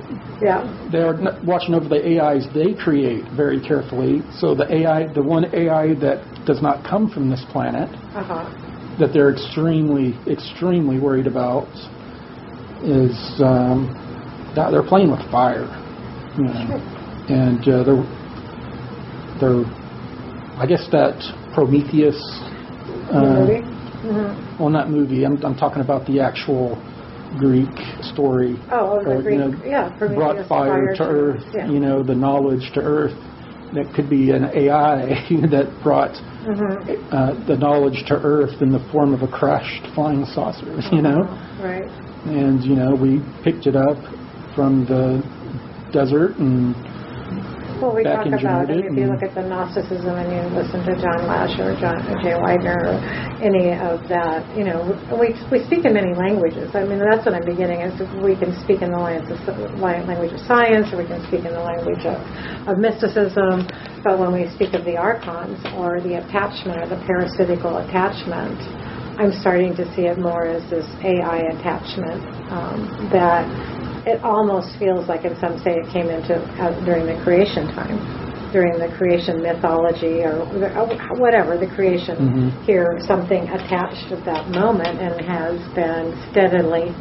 they're watching over the AIs they create very carefully. So the one AI that does not come from this planet, that they're extremely, extremely worried about, is that they're playing with fire, and they're I guess that Prometheus. Movie? Well, not movie. I'm talking about the actual Greek story. The Greek, brought fire to Earth. Yeah. The knowledge to Earth. That could be an AI that brought the knowledge to Earth in the form of a crashed flying saucer. Right. And we picked it up from the desert and. Well, we talk about it. If you look at the Gnosticism and you listen to John Lash or Jay Widener or any of that, we speak in many languages. I mean, that's what I'm beginning is we can speak in the language of science, or we can speak in the language of mysticism. But when we speak of the archons or the attachment or the parasitical attachment, I'm starting to see it more as this AI attachment that. It almost feels like, and some say it came into during the creation time, during the creation mythology or whatever, the creation here, something attached at that moment and has been steadily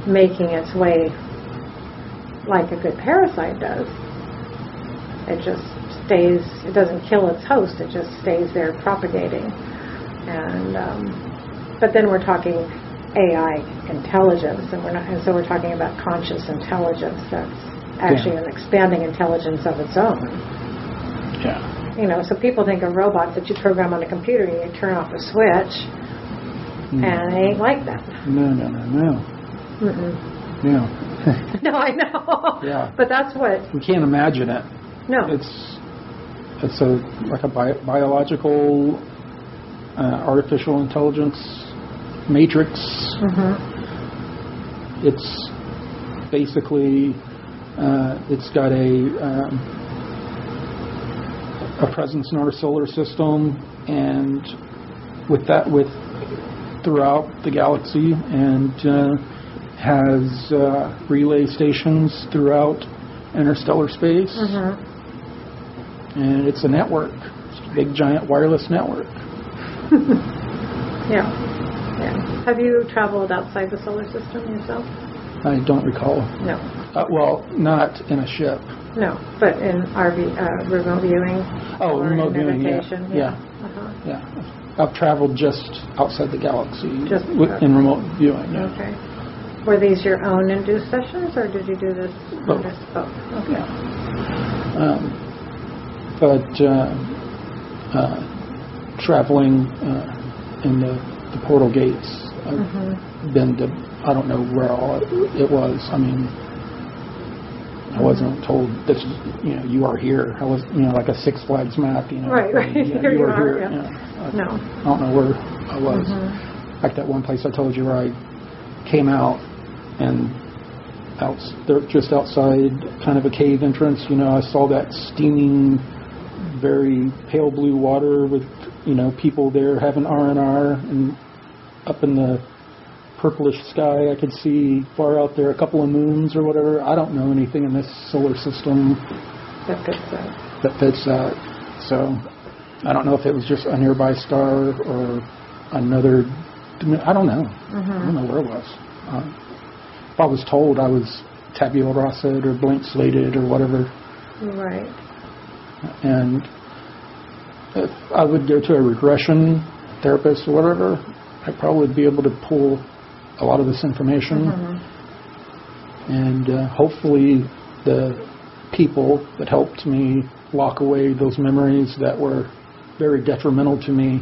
making its way like a good parasite does. It just stays, it doesn't kill its host, it just stays there propagating. And but then we're talking AI intelligence, and so we're talking about conscious intelligence that's actually an expanding intelligence of its own. Yeah. So people think of robots that you program on a computer and you turn off a switch, and it ain't like that. No. No, I know. Yeah. But that's what we can't imagine it. No. It's like a biological artificial intelligence matrix. It's basically it's got a presence in our solar system, and with throughout the galaxy, and has relay stations throughout interstellar space, and it's a network. It's a big giant wireless network. Yeah. Have you traveled outside the solar system yourself? I don't recall. No. Well, not in a ship. No, but in RV, remote viewing. Oh, or remote viewing, meditation. yeah. Yeah. I've traveled just outside the galaxy in remote viewing. Yeah. Okay. Were these your own induced sessions, or did you do this? Both. Both. Okay. Yeah. Traveling in the portal gates, I've been to, I don't know where all it was. I mean, I wasn't told that, you are here. I was, like a Six Flags map, Right. Yeah, you are here. Yeah. No. I don't know where I was. Like that one place I told you where I came out and just outside kind of a cave entrance, I saw that steaming, very pale blue water with, people there having R&R, and up in the purplish sky I could see far out there a couple of moons or whatever. I don't know anything in this solar system that fits that. So I don't know if it was just a nearby star or another. I don't know. I don't know where it was. If I was told I was tabula rasa or blank slated or whatever. Right. And if I would go to a regression therapist or whatever, I'd probably be able to pull a lot of this information. And hopefully the people that helped me lock away those memories that were very detrimental to me,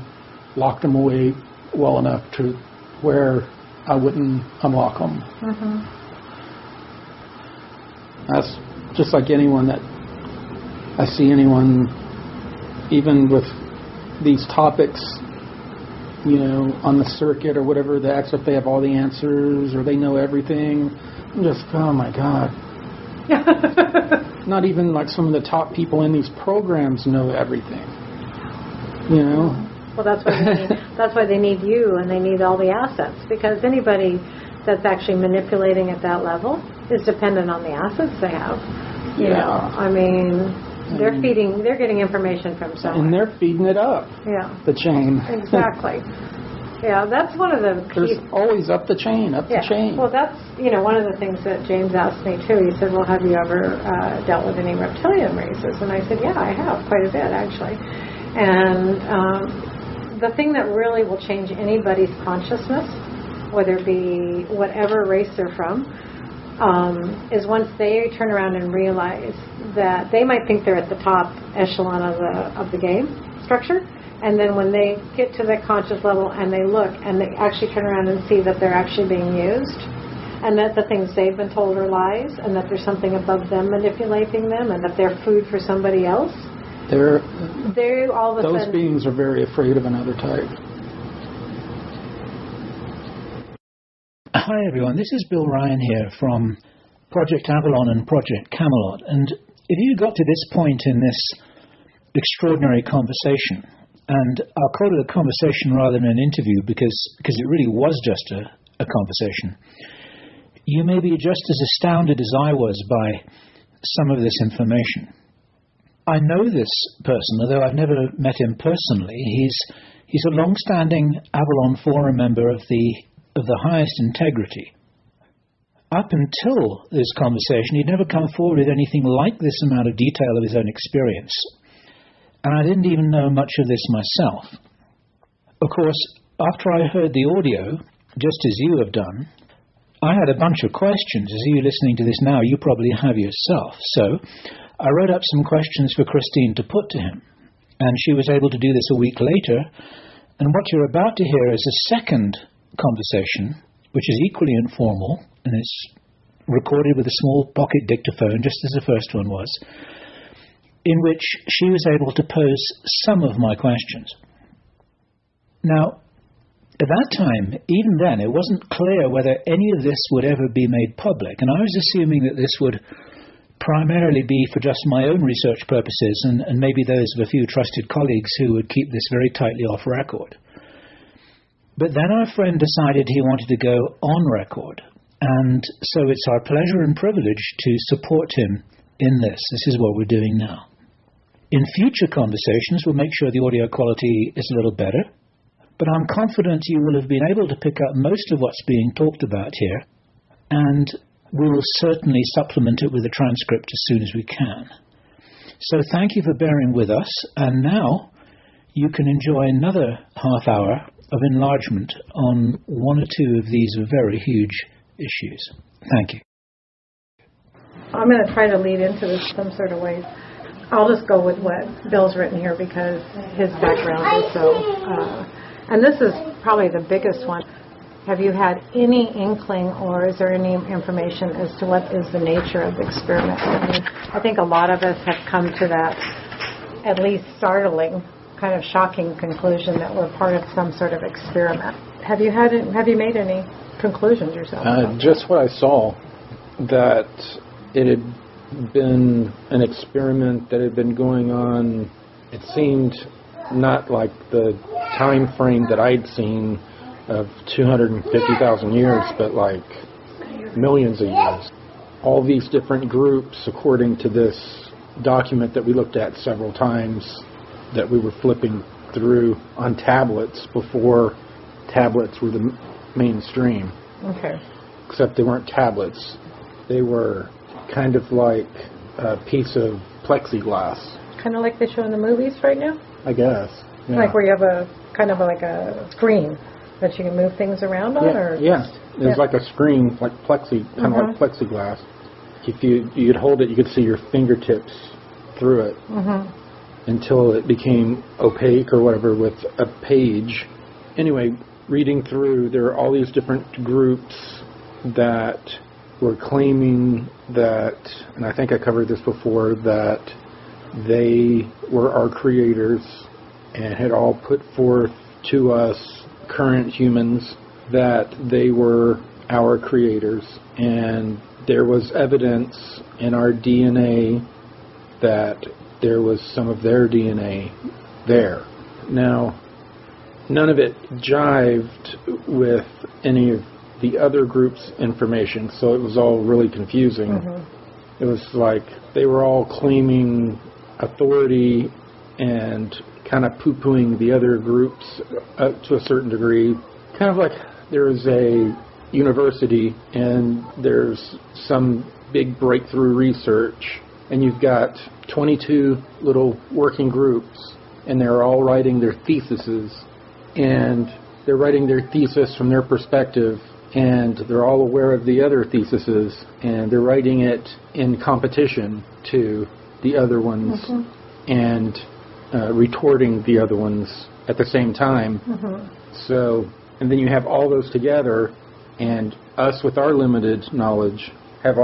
locked them away well enough to where I wouldn't unlock them. That's just like anyone that I see anyone, even with these topics, on the circuit or whatever, that acts like they have all the answers or they know everything. I'm just, oh my God. Not even like some of the top people in these programs know everything. Well, that's why they need you, and they need all the assets, because anybody that's actually manipulating at that level is dependent on the assets they have. You know, I mean, they're getting information from someone. And they're feeding it up. Yeah. The chain. Exactly. Yeah, that's one of the key. There's always up the chain. Well, that's, one of the things that James asked me, too. He said, well, have you ever dealt with any reptilian races? And I said, yeah, I have, quite a bit, actually. And the thing that really will change anybody's consciousness, whether it be whatever race they're from, is once they turn around and realize that they might think they're at the top echelon of the game structure, and then when they get to that conscious level and they look and they actually turn around and see that they're actually being used, and that the things they've been told are lies, and that there's something above them manipulating them, and that they're food for somebody else, they all of a sudden, those beings are very afraid of another type. Hi everyone, this is Bill Ryan here from Project Avalon and Project Camelot, and if you got to this point in this extraordinary conversation, and I'll call it a conversation rather than an interview because it really was just a conversation, you may be just as astounded as I was by some of this information. I know this person, although I've never met him personally. He's a long-standing Avalon Forum member of the highest integrity. Up until this conversation, he'd never come forward with anything like this amount of detail of his own experience. And I didn't even know much of this myself. Of course, after I heard the audio, just as you have done, I had a bunch of questions. As you listening to this now, you probably have yourself. So I wrote up some questions for Christine to put to him. And she was able to do this a week later. And what you're about to hear is a second conversation, which is equally informal, and it's recorded with a small pocket dictaphone, just as the first one was, in which she was able to pose some of my questions. Now, at that time, even then, it wasn't clear whether any of this would ever be made public, and I was assuming that this would primarily be for just my own research purposes and maybe those of a few trusted colleagues who would keep this very tightly off record. But then our friend decided he wanted to go on record, and so it's our pleasure and privilege to support him in this. This is what we're doing now. In future conversations, we'll make sure the audio quality is a little better, but I'm confident you will have been able to pick up most of what's being talked about here, and we will certainly supplement it with a transcript as soon as we can. So thank you for bearing with us, and now you can enjoy another half hour of enlargement on one or two of these very huge issues. Thank you. I'm going to try to lead into this some sort of way. I'll just go with what Bill's written here because his background is so... and this is probably the biggest one. Have you had any inkling or is there any information as to what is the nature of the experiment? I think a lot of us have come to that at least startling, kind of shocking conclusion that we're part of some sort of experiment. Have you made any conclusions yourself? Just what I saw, that it had been an experiment that had been going on. It seemed not like the time frame that I'd seen of 250,000 years, but like millions of years. All these different groups, according to this document that we looked at several times, that we were flipping through on tablets before tablets were the mainstream. Okay. Except they weren't tablets. They were kind of like a piece of plexiglass. Kind of like they show in the movies right now? I guess. Yeah. Like where you have a kind of like a screen that you can move things around on? It was like a screen, like kind of like plexiglass. If you'd hold it, you could see your fingertips through it until it became opaque or whatever with a page. Anyway, reading through, there are all these different groups that were claiming that, and I think I covered this before, that they were our creators and had all put forth to us, current humans, that they were our creators. And there was evidence in our DNA that there was some of their DNA there. Now, none of it jived with any of the other group's information, so it was all really confusing. It was like they were all claiming authority and kind of poo-pooing the other groups to a certain degree. Kind of like there's a university and there's some big breakthrough research, and you've got 22 little working groups, and they're all writing their theses, and they're writing their thesis from their perspective, and they're all aware of the other theses, and they're writing it in competition to the other ones and retorting the other ones at the same time. So, and then you have all those together, and us with our limited knowledge have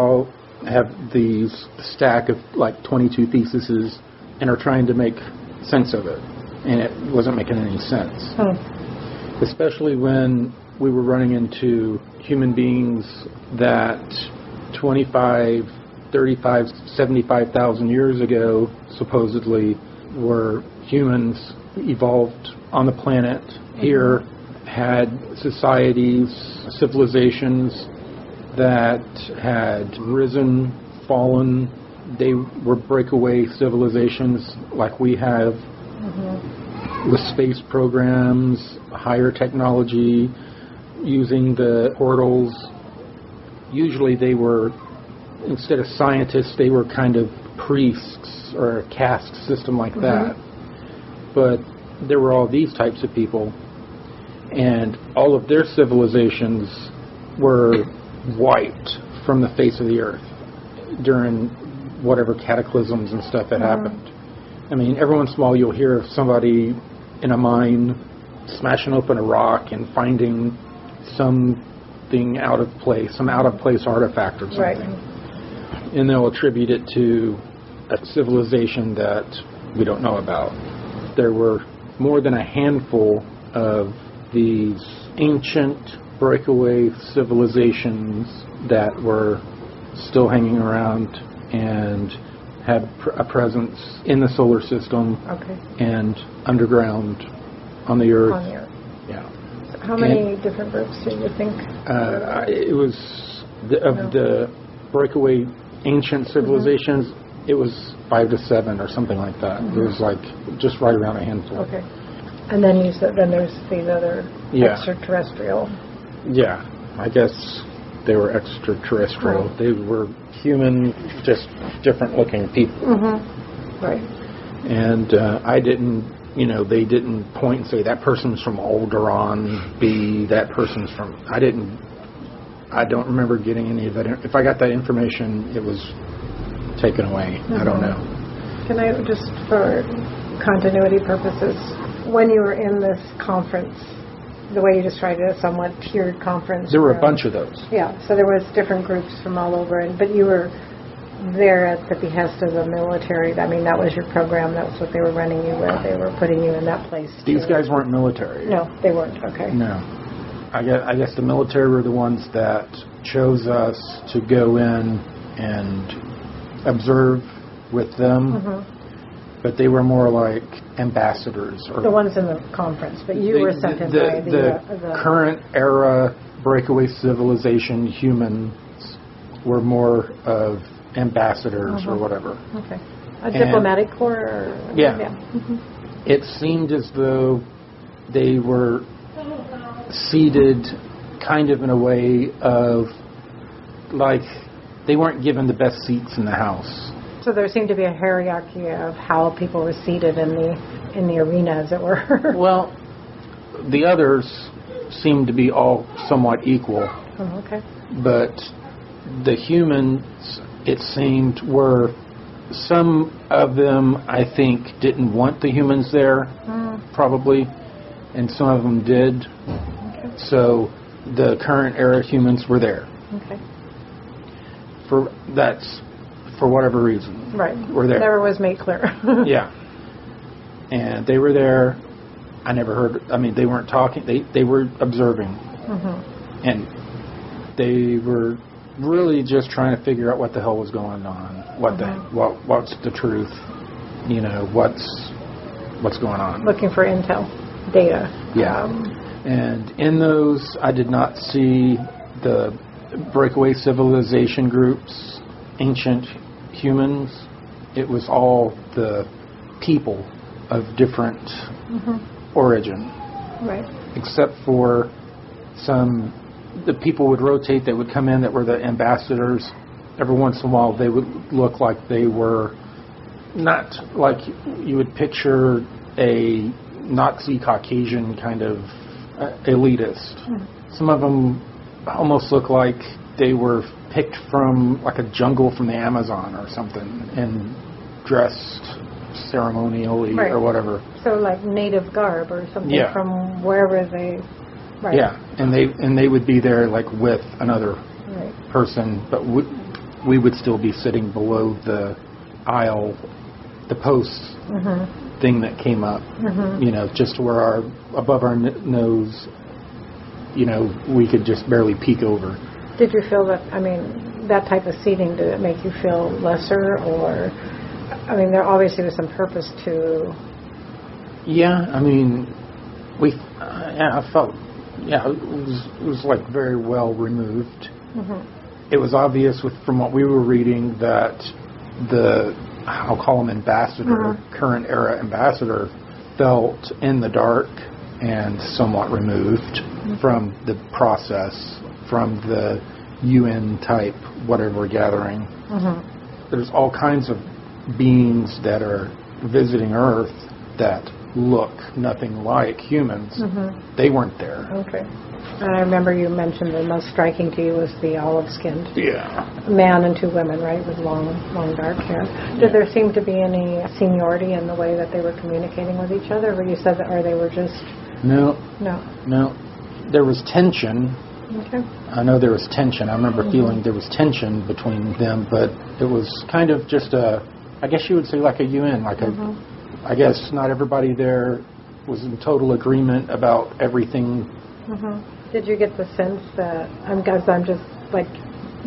these stack of like 22 theses and are trying to make sense of it, and it wasn't making any sense. Especially when we were running into human beings that 25, 35, 75,000 years ago supposedly were humans, evolved on the planet here, had societies, civilizations that had risen, fallen. They were breakaway civilizations like we have, with space programs, higher technology, using the portals. Usually they were, instead of scientists, they were kind of priests or a caste system like that. But there were all these types of people, and all of their civilizations were wiped from the face of the earth during whatever cataclysms and stuff that happened. I mean, every once in a while you'll hear of somebody in a mine smashing open a rock and finding something out of place, some out of place artifact or something. And they'll attribute it to a civilization that we don't know about. There were more than a handful of these ancient breakaway civilizations that were still hanging around and had a presence in the solar system and underground on the Earth. On the Earth. Yeah. So how many different groups do you think? It was the breakaway ancient civilizations. It was 5 to 7 or something like that. It was like just right around a handful. Okay. And then you said then there's these other extraterrestrial. Yeah, I guess they were extraterrestrial. Right. They were human, just different-looking people. Mm-hmm. Right. And I didn't, they didn't point and say, that person's from Alderaan B, that person's from... I don't remember getting any of that. If I got that information, it was taken away. Mm-hmm. I don't know. Can I, just for continuity purposes, when you were in this conference, the way you described it, a somewhat tiered conference. There were a bunch of those. Yeah, so there was different groups from all over, but you were there at the behest of the military. I mean, that was your program. That was what they were running you with. They were putting you in that place. These guys weren't military. No, they weren't. Okay. No. I guess the military were the ones that chose us to go in and observe with them. Mm-hmm. But they were more like ambassadors. Or the ones in the conference, but you were sent in by the current era breakaway civilization humans were more of ambassadors or whatever. Okay. A diplomatic corps? Or, yeah. Mm-hmm. It seemed as though they were seated kind of in a way of like they weren't given the best seats in the house. So there seemed to be a hierarchy of how people were seated in the arena, as it were. Well, the others seemed to be all somewhat equal. Oh, okay. But the humans, it seemed, were some of them, I think, didn't want the humans there, probably, and some of them did. Okay. So the current era humans were there. Okay. For whatever reason. Right. Were there. Never was made clear. Yeah. And they were there. I never heard, they weren't talking. They were observing. Mm-hmm. And they were really just trying to figure out what the hell was going on. What's the truth? What's going on? Looking for intel, data. Yeah. And in those, I did not see the breakaway civilization groups, ancient humans. It was all the people of different origin. Right. Except for the people would rotate that would come in that were the ambassadors. Every once in a while they would look like they were not like you would picture a Nazi Caucasian kind of elitist. Some of them almost look like they were picked from like a jungle from the Amazon or something and dressed ceremonially or whatever. So like native garb or something from wherever they... Right. Yeah, and they would be there like with another person, but we would still be sitting below the aisle, the post thing that came up, just to where above our nose, we could just barely peek over. Did you feel that, that type of seating, did it make you feel lesser or, there obviously was some purpose to... Yeah, I felt, it was like very well removed. It was obvious from what we were reading that I'll call him ambassador, current era ambassador, felt in the dark and somewhat removed from the process, from the UN type whatever gathering. There's all kinds of beings that are visiting Earth that look nothing like humans. They weren't there. Okay. And I remember you mentioned the most striking to you was the olive-skinned man and two women, right, with long dark hair. Did there seem to be any seniority in the way that they were communicating with each other, or you said that, or they were just... No. There was tension. Okay. I know there was tension. I remember feeling there was tension between them, but it was kind of just I guess you would say like a UN, I guess not everybody there was in total agreement about everything. Did you get the sense that, because I'm just like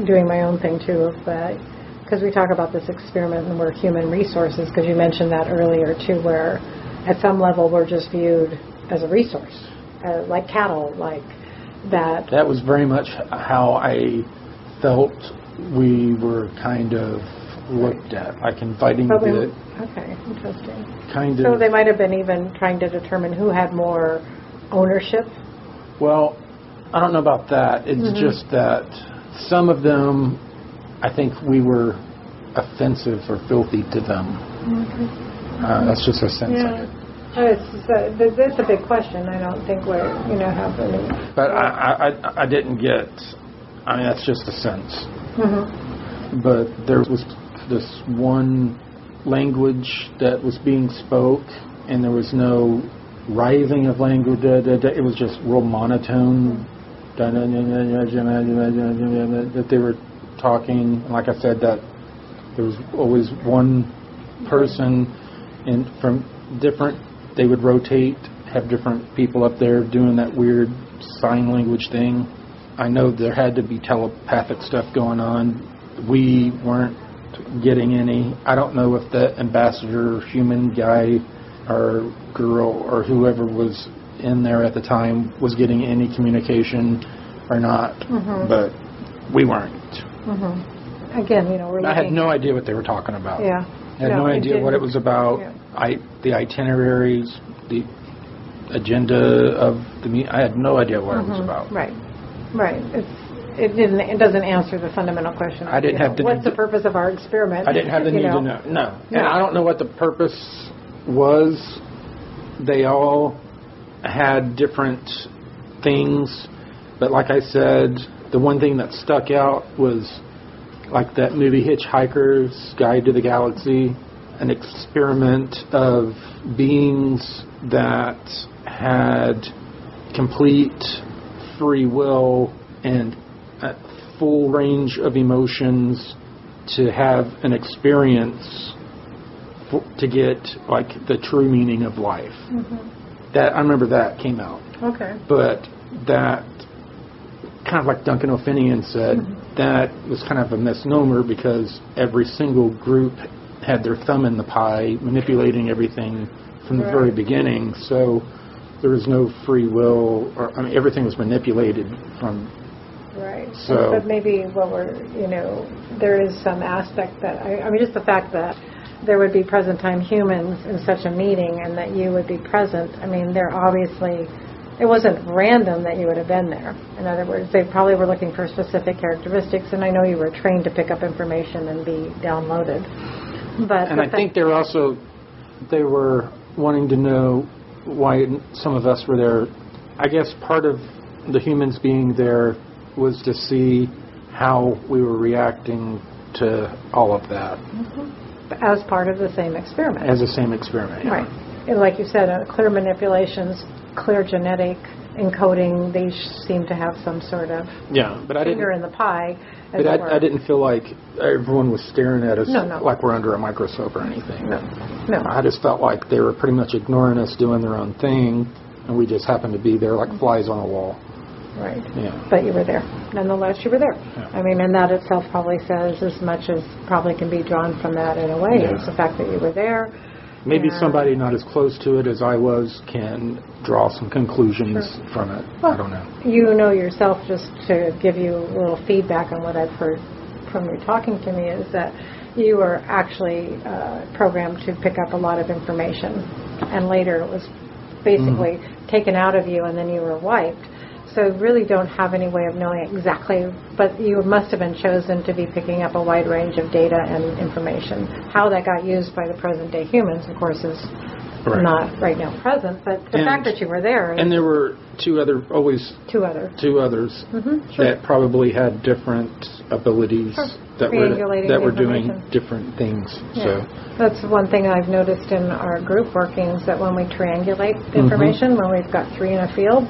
doing my own thing too, of that, because we talk about this experiment and we're human resources, because you mentioned that earlier too, where at some level we're just viewed as a resource, like cattle, like that. That was very much how I felt we were kind of looked at, like inviting the... Okay, interesting. Kind of. So they might have been even trying to determine who had more ownership? Well, I don't know about that. It's just that some of them, I think we were offensive or filthy to them. That's just a sense of it. That's a big question. I don't think we're, have any. But I didn't get, that's just a sense. But there was this one language that was being spoke, and there was no writhing of language. It was just real monotone. That they were talking. And like I said, that there was always one person, and from different. They would rotate, have different people up there doing that weird sign language thing. I know there had to be telepathic stuff going on. We weren't getting any. I don't know if the ambassador, human guy or girl or whoever was in there at the time was getting any communication or not, but we weren't. Again, we're I had no idea what they were talking about. Yeah. I had no idea what it was about. Yeah. The itineraries, the agenda of the meeting. I had no idea what it was about. Right. It doesn't answer the fundamental question. I didn't have the what's the purpose of our experiment? I didn't have the need to know. No. And I don't know what the purpose was. They all had different things, but like I said, the one thing that stuck out was like that movie Hitchhiker's Guide to the Galaxy, an experiment of beings that had complete free will and a full range of emotions to have an experience to get like the true meaning of life. That I remember that came out. Okay. But that kind of like Duncan O'Finian said, that was kind of a misnomer because every single group had their thumb in the pie, manipulating everything from the very beginning. So there was no free will, or everything was manipulated from. Right. So, but maybe what there is some aspect that just the fact that there would be present time humans in such a meeting and that you would be present. They're obviously. It wasn't random that you would have been there. In other words, they probably were looking for specific characteristics, and I know you were trained to pick up information and be downloaded. But and I think they were wanting to know why some of us were there. I guess part of the humans being there was to see how we were reacting to all of that. As part of the same experiment. As the same experiment, yeah. Right. And like you said, clear manipulations, clear genetic encoding, they seem to have some sort of finger in the pie. But I didn't feel like everyone was staring at us No. like we're under a microscope or anything. No. I just felt like they were pretty much ignoring us doing their own thing, and we just happened to be there like flies on a wall. Right. Yeah. But you were there. Nonetheless, you were there. Yeah. And that itself probably says as much as probably can be drawn from that in a way. Yeah. It's the fact that you were there. Maybe somebody not as close to it as I was can draw some conclusions from it. Well, I don't know. You know yourself, just to give you a little feedback on what I've heard from you talking to me, is that you were actually programmed to pick up a lot of information, and later it was basically taken out of you and then you were wiped. So you really don't have any way of knowing exactly, but you must have been chosen to be picking up a wide range of data and information. How that got used by the present-day humans, of course, is not right now present, but the fact that you were there. And there were two others that probably had different abilities that were doing different things. Yeah. So that's one thing I've noticed in our group workings, that when we triangulate information, when we've got three in a field,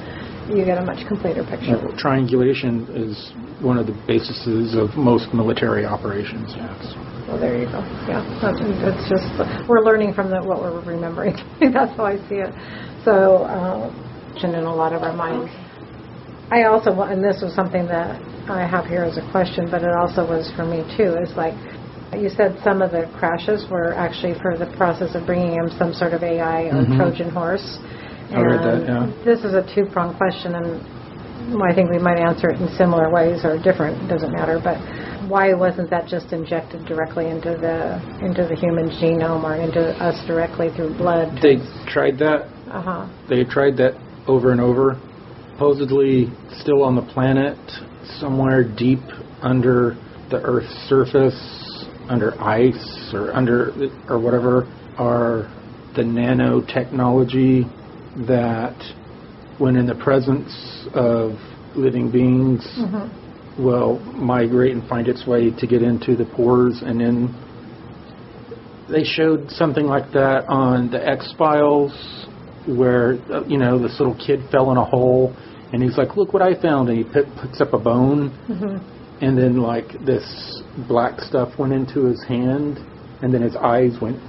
you get a much completer picture. Triangulation is one of the bases of most military operations. Yes. Well, there you go. Yeah, it's just we're learning from what we're remembering. That's how I see it. So, in a lot of our minds. I also, and this was something that I have here as a question, but it also was for me too. Is like you said, some of the crashes were actually for the process of bringing in some sort of AI or Trojan horse. I read that, yeah. This is a two-pronged question, and I think we might answer it in similar ways or different, doesn't matter, but why wasn't that just injected directly into the human genome or into us directly through blood? They tried that. They tried that over and over. Supposedly still on the planet, somewhere deep under the Earth's surface, under ice or whatever, are the nanotechnology that, when in the presence of living beings, will migrate and find its way to get into the pores. And then they showed something like that on the X-Files, where, this little kid fell in a hole, and he's like, look what I found, and he picks up a bone, and then, like, this black stuff went into his hand, and then his eyes went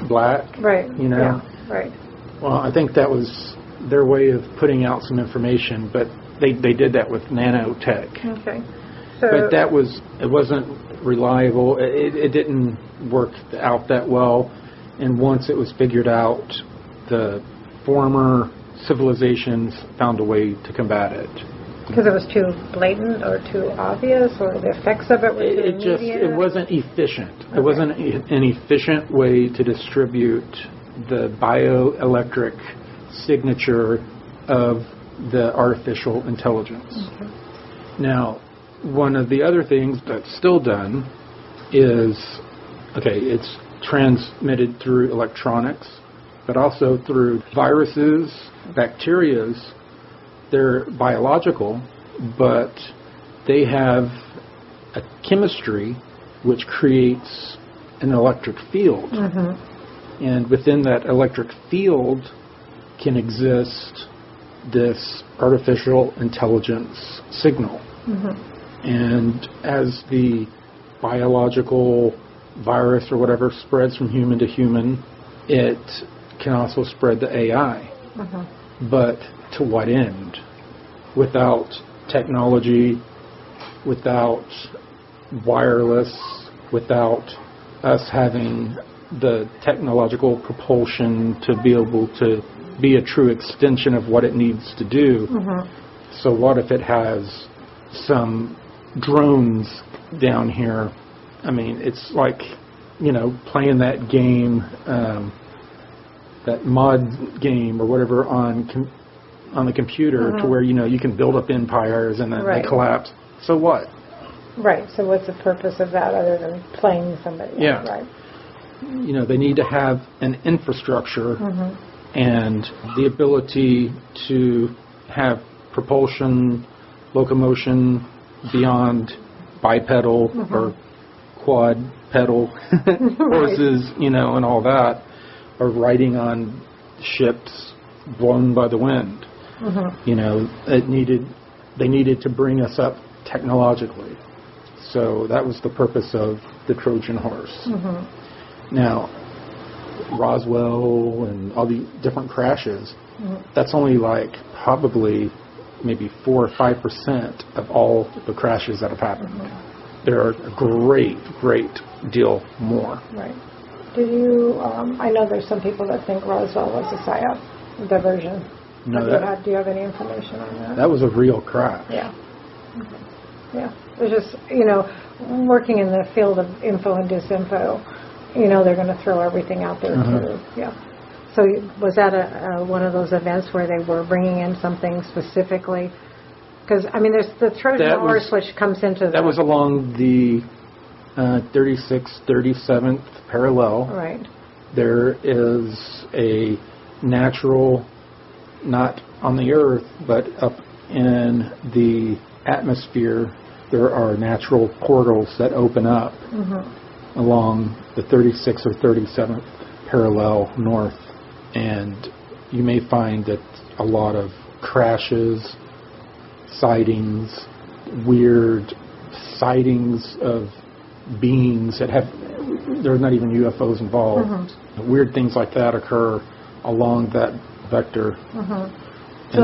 black. Right. Yeah, right. Well, I think that was their way of putting out some information, but they did that with nanotech. Okay. But it wasn't reliable. It didn't work out that well. And once it was figured out, the former civilizations found a way to combat it. Because it was too blatant or too obvious, or the effects of it were too immediate? It wasn't efficient. Okay. It wasn't an efficient way to distribute the bioelectric signature of the artificial intelligence. Okay. Now, one of the other things that's still done is, it's transmitted through electronics, but also through viruses, bacterias. They're biological, but they have a chemistry which creates an electric field. And within that electric field can exist this artificial intelligence signal. And as the biological virus or whatever spreads from human to human, it can also spread to AI. But to what end? Without technology, without wireless, without us having the technological propulsion to be able to be a true extension of what it needs to do. So what if it has some drones down here? I mean, it's like, playing that game, that mod game or whatever on the computer, to where, you can build up empires and then they collapse. So what? Right. So what's the purpose of that other than playing somebody? Yeah. Right. They need to have an infrastructure and the ability to have propulsion, locomotion beyond bipedal or quadpedal horses, and all that, or riding on ships blown by the wind. They needed to bring us up technologically. So that was the purpose of the Trojan horse. Now, Roswell and all the different crashes, that's only like probably maybe 4 or 5% of all the crashes that have happened. There are a great deal more. Right. Did you, I know there's some people that think Roswell was a PSYOP diversion. No, do you have any information on that? That was a real crash. Yeah. Okay. Yeah. It's just, working in the field of info and disinfo, they're going to throw everything out there too. Yeah. So was that one of those events where they were bringing in something specifically? Because, there's the Trojan horse, which comes into that was along the 36th, 37th parallel. Right. There is a natural, not on the Earth, but up in the atmosphere, there are natural portals that open up along the 36th or 37th parallel north. And you may find that a lot of crashes, sightings, weird sightings of beings that have, there's not even UFOs involved. Weird things like that occur along that vector. So,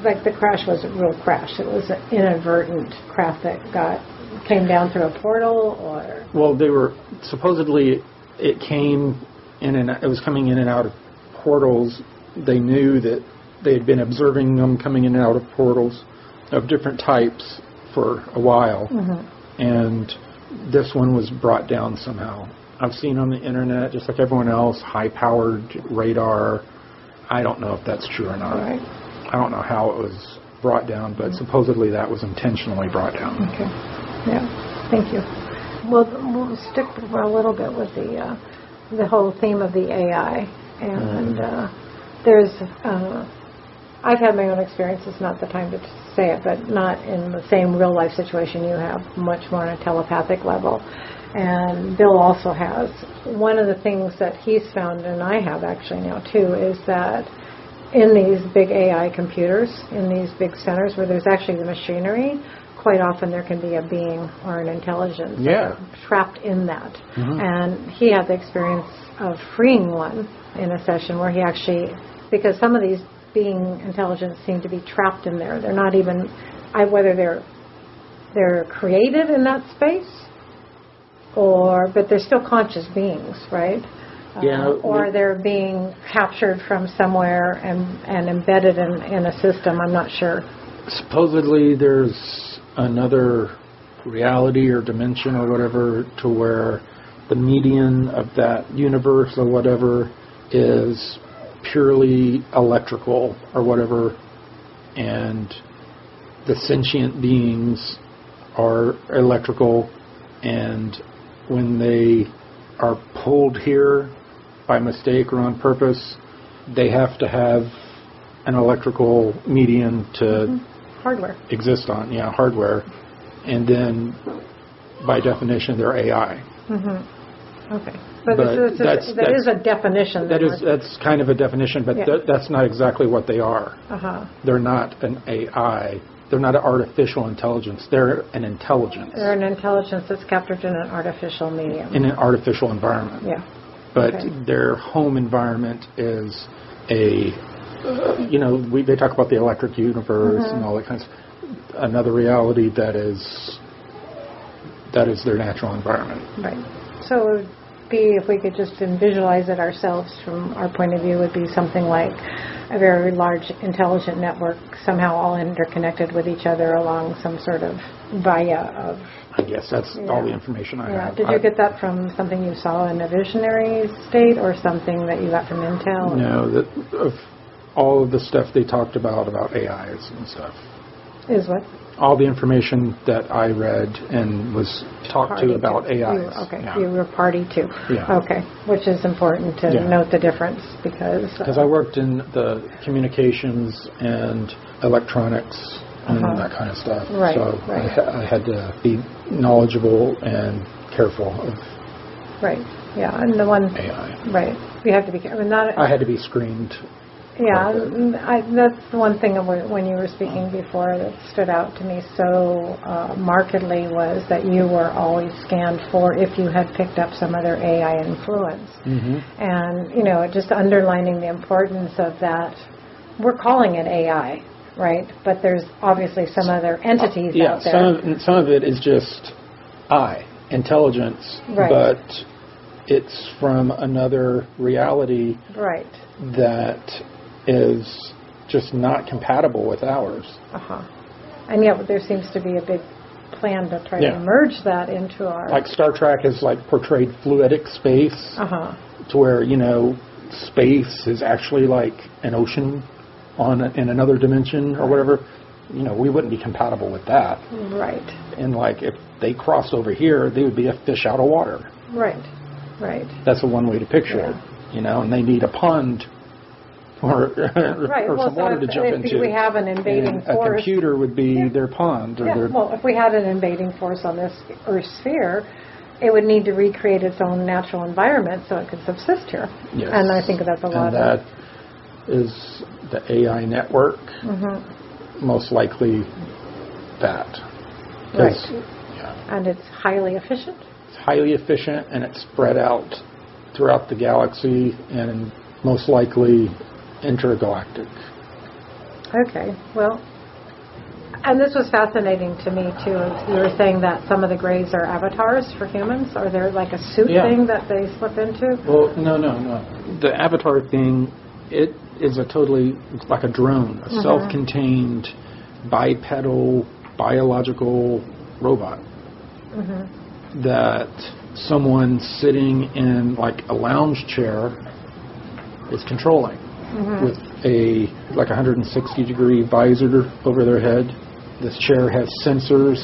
like the crash wasn't a real crash. It was an inadvertent craft that came down through a portal, or? Well, they were, supposedly it came in and it was coming in and out of portals. They knew that they had been observing them coming in and out of portals of different types for a while. And this one was brought down somehow. I've seen on the internet, just like everyone else, high-powered radar. I don't know if that's true or not. Right. I don't know how it was brought down, but supposedly that was intentionally brought down. Okay. Yeah. Thank you. We'll stick for a little bit with the whole theme of the AI, and there's. I've had my own experience. It's not the time to say it, but not in the same real life situation you have. Much more on a telepathic level. And Bill also has. One of the things that he's found, and I have actually now too, is that in these big AI computers, in these big centers where there's actually the machinery, quite often there can be a being or an intelligence trapped in that. Mm-hmm. And he had the experience of freeing one in a session where he actually, because some of these being intelligence seem to be trapped in there. They're not even, whether they're created in that space, but they're still conscious beings, right? Or they're being captured from somewhere and embedded in a system. I'm not sure. Supposedly there's another reality or dimension or whatever to where the median of that universe or whatever is purely electrical or whatever, and the sentient beings are electrical, and when they are pulled here by mistake or on purpose, they have to have an electrical medium to hardware exist on, hardware, and then by definition they're AI. Okay, but that is a definition. That's kind of a definition, but that's not exactly what they are. They're not an AI. They're not an artificial intelligence. They're an intelligence. They're an intelligence that's captured in an artificial medium. In an artificial environment. Yeah. But their home environment is they talk about the electric universe and all that kind of stuff. Another reality that is their natural environment. Right. So it would be, if we could just visualize it ourselves from our point of view, would be something like a very large intelligent network, somehow all interconnected with each other along some sort of via of... I guess that's all the information I have. Did you get that from something you saw in a visionary state or something that you got from Intel? No, of all of the stuff they talked about AIs and stuff. Is what? All the information that I read and was talked to about AIs. You were party to. Yeah. Okay, which is important to note the difference because I worked in the communications and electronics and that kind of stuff. Right. So I had to be knowledgeable and careful of and the one AI. Right. You have to be careful. I had to be screened. Yeah, that's the one thing when you were speaking before that stood out to me so markedly was that you were always scanned for if you had picked up some other AI influence. And, just underlining the importance of that. We're calling it AI, right? But there's obviously some other entities out there. Some of it is just intelligence, but it's from another reality that is just not compatible with ours. And yet there seems to be a big plan to try to merge that into our... Like Star Trek has portrayed fluidic space to where, space is actually like an ocean in another dimension or whatever. We wouldn't be compatible with that. Right. And if they crossed over here, they would be a fish out of water. Right. That's one way to picture it, and they need a pond or some water to jump into. If we have an invading force, a computer would be their pond. If we had an invading force on this Earth sphere, it would need to recreate its own natural environment so it could subsist here. Yes. And I think that's a lot of... that is the AI network, most likely that. And it's highly efficient? It's highly efficient, and it's spread out throughout the galaxy, and most likely intergalactic. Okay, well, and this was fascinating to me too, as you were saying that some of the grays are avatars for humans. Are there like a suit thing that they slip into? Well, no. The avatar thing, it is it's like a drone, a self-contained bipedal biological robot that someone sitting in a lounge chair is controlling with a like 160-degree visor over their head. This chair has sensors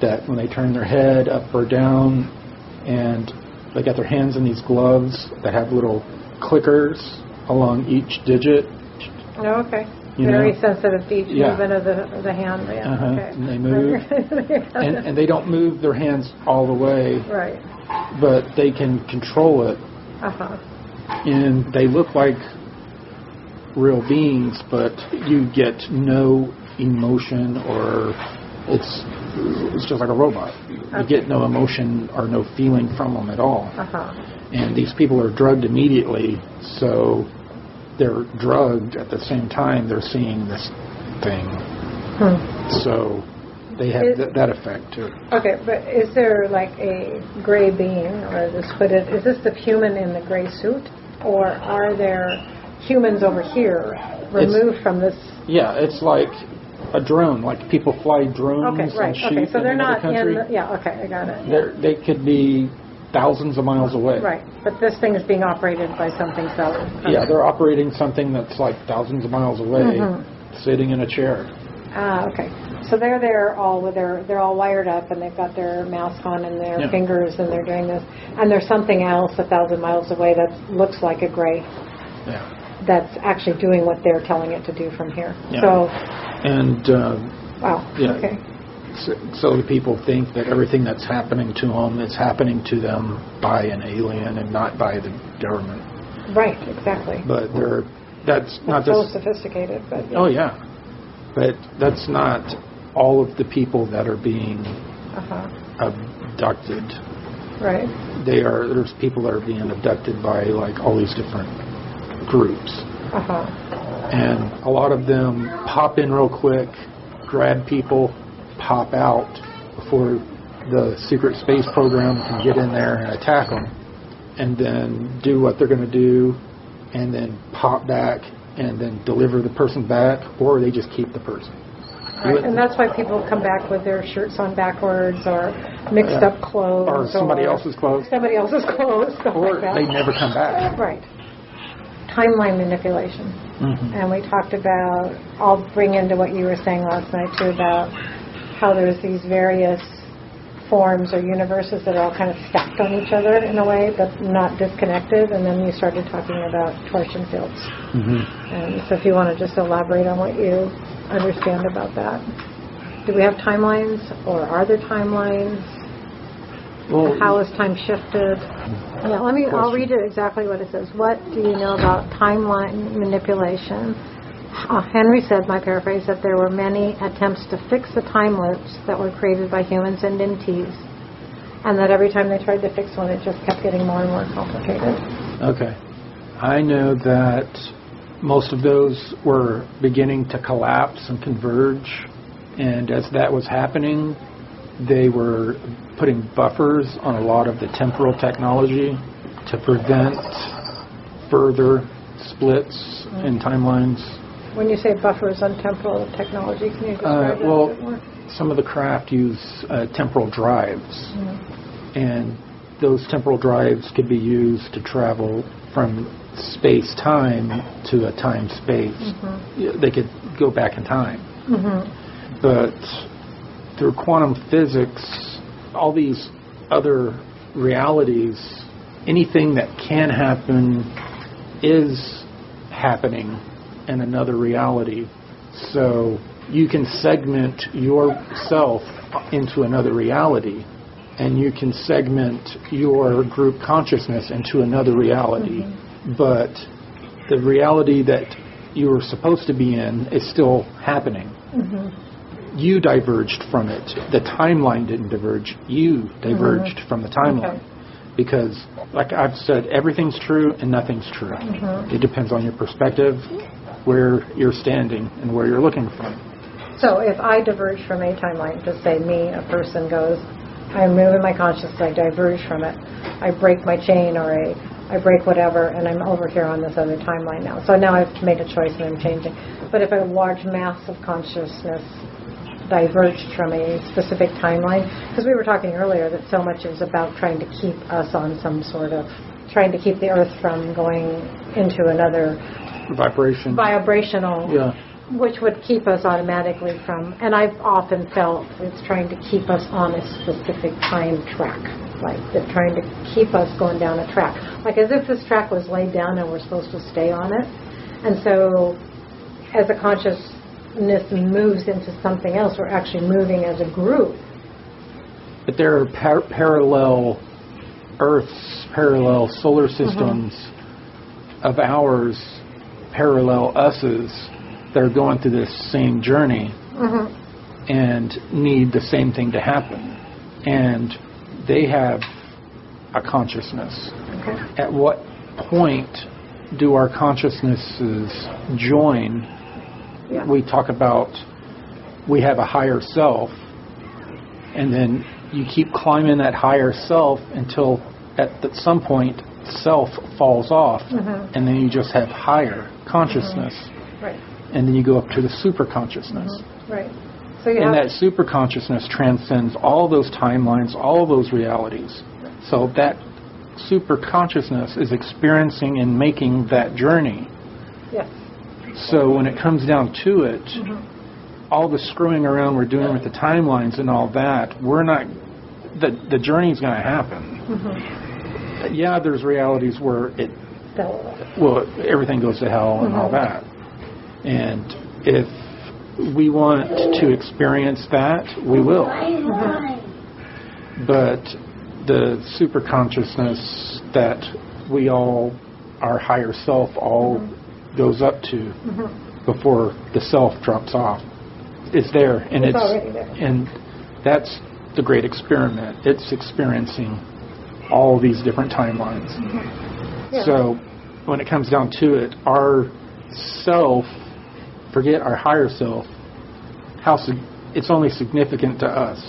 that when they turn their head up or down, and they got their hands in these gloves that have little clickers along each digit. Oh, okay. Very sensitive to each movement of the hand. Yeah. Okay. And they move. and they don't move their hands all the way. Right. But they can control it. Uh-huh. And they look like real beings, but you get no emotion, or it's just like a robot. You get no emotion or no feeling from them at all. Uh-huh. And these people are drugged immediately, so they're drugged at the same time they're seeing this thing. So they have that effect too. Okay, but is there like a gray being, or this hooded, is this the human in the gray suit, or are there humans over here removed from this? Yeah, it's like a drone, like people fly drones. Okay, right. And Okay, so they're not country. okay, I got it. They could be thousands of miles away. Right, but this thing is being operated by something solid. Okay. Yeah, they're operating something that's like thousands of miles away, sitting in a chair. Okay. So they're there all with they're all wired up, and they've got their mask on and their fingers, and they're doing this. And there's something else 1,000 miles away that looks like a gray. Yeah. That's actually doing what they're telling it to do from here. Yeah. So. And. Wow. Yeah. Okay. So the people think that everything that's happening to them is happening to them by an alien and not by the government. Right. Exactly. But that's not so just sophisticated. But oh yeah, but that's not all of the people that are being abducted. Right. There's people that are being abducted by like all these different groups. And a lot of them pop in real quick, grab people, pop out before the secret space program can get in there and attack them, and then do what they're going to do, and then pop back and then deliver the person back, or they just keep the person. Right, and that's why people come back with their shirts on backwards, or mixed up clothes, or somebody else's clothes. Somebody else's clothes, stuff or like that. They never come back. Right. Timeline manipulation. And we talked about, I'll bring into what you were saying last night too, about how there's these various forms or universes that are all kind of stacked on each other in a way, but not disconnected. And then you started talking about torsion fields. And so if you want to just elaborate on what you understand about that. Do we have timelines, or are there timelines? Well, how is time shifted? Yeah, I'll read it exactly what it says. What do you know about timeline manipulation? Henry said, my paraphrase, that there were many attempts to fix the time loops that were created by humans and entities, and that every time they tried to fix one, it just kept getting more and more complicated. Okay. I know that most of those were beginning to collapse and converge, and as that was happening, they were putting buffers on a lot of the temporal technology to prevent further splits in timelines. When you say buffers on temporal technology, can you describe that a bit more? Some of the craft use temporal drives, and those temporal drives could be used to travel from space-time to a time-space. They could go back in time. But through quantum physics, all these other realities, anything that can happen is happening in another reality. So you can segment yourself into another reality, and you can segment your group consciousness into another reality. But the reality that you were supposed to be in is still happening. You diverged from it. The timeline didn't diverge. You diverged from the timeline. Because, like I've said, everything's true and nothing's true. It depends on your perspective, where you're standing, and where you're looking from. So if I diverge from a timeline, just say me, a person goes, I'm moving my consciousness, I diverge from it. I break my chain, or I break whatever, and I'm over here on this other timeline now. So now I've made a choice and I'm changing. But if a large mass of consciousness diverged from a specific timeline, because we were talking earlier that so much is about trying to keep us on some sort of, trying to keep the Earth from going into another vibrational, Yeah. which would keep us automatically from, and I've often felt it's trying to keep us on a specific time track, like they're trying to keep us going down a track, like as if this track was laid down and we're supposed to stay on it. And so as a consciousness moves into something else, we're actually moving as a group. But there are parallel Earths, parallel solar systems of ours, parallel us's, that are going through this same journey and need the same thing to happen. And they have a consciousness. Okay. At what point do our consciousnesses join? Yeah. We talk about we have a higher self, and then you keep climbing that higher self until at some point self falls off, and then you just have higher consciousness. Right. And then you go up to the super consciousness. Right. So you And have that super consciousness transcends all those timelines, all those realities. So that super consciousness is experiencing and making that journey. yes. So when it comes down to it, all the screwing around we're doing with the timelines and all that, we're not, the journey's going to happen. Yeah, there's realities where it, well, everything goes to hell and all that. And if we want to experience that, we will. But the super consciousness that we all, our higher self, all goes up to before the self drops off, is there. And It's already there. And that's the great experiment. It's experiencing all these different timelines. Yeah. So when it comes down to it, our self, forget our higher self, it's only significant to us.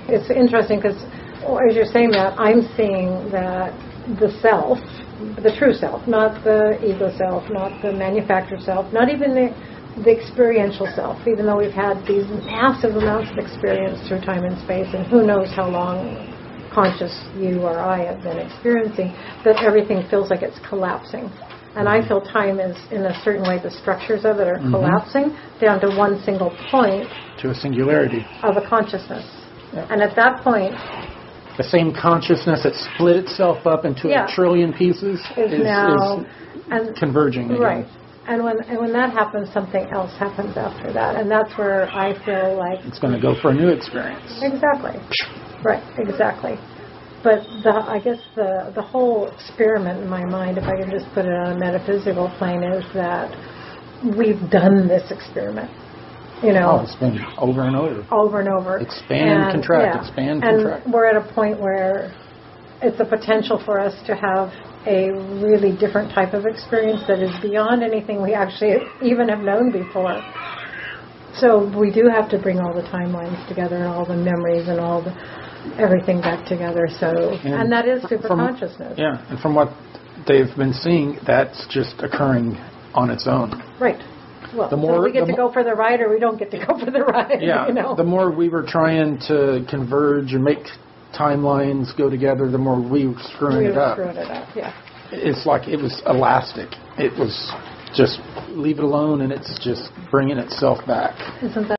It's interesting because as you're saying that, I'm seeing that the self, the true self, not the ego self, not the manufactured self, not even the experiential self, even though we've had these massive amounts of experience through time and space, and who knows how long conscious you or I have been experiencing, that everything feels like it's collapsing. And I feel time is, in a certain way, the structures of it are collapsing down to one single point. To a singularity. Of a consciousness. And at that point, the same consciousness that split itself up into a trillion pieces is now converging again. Right. And when that happens, something else happens after that. And that's where I feel like it's going to go for a new experience. Exactly. Right, exactly. But I guess the whole experiment in my mind, if I can just put it on a metaphysical plane, is that we've done this experiment. You know, it's been over and over. Over and over. Expand, contract, expand, contract. And we're at a point where it's a potential for us to have a really different type of experience that is beyond anything we actually even have known before. So we do have to bring all the timelines together and all the memories and all the everything back together. So and that is super consciousness. Yeah, and from what they've been seeing, that's just occurring on its own. Right. Well, so we get to go for the ride, or we don't get to go for the ride. Yeah. You know? The more we were trying to converge and make timelines go together, the more we were screwing it up. Yeah. It's like it was elastic. It was just leave it alone, and it's just bringing itself back. Isn't that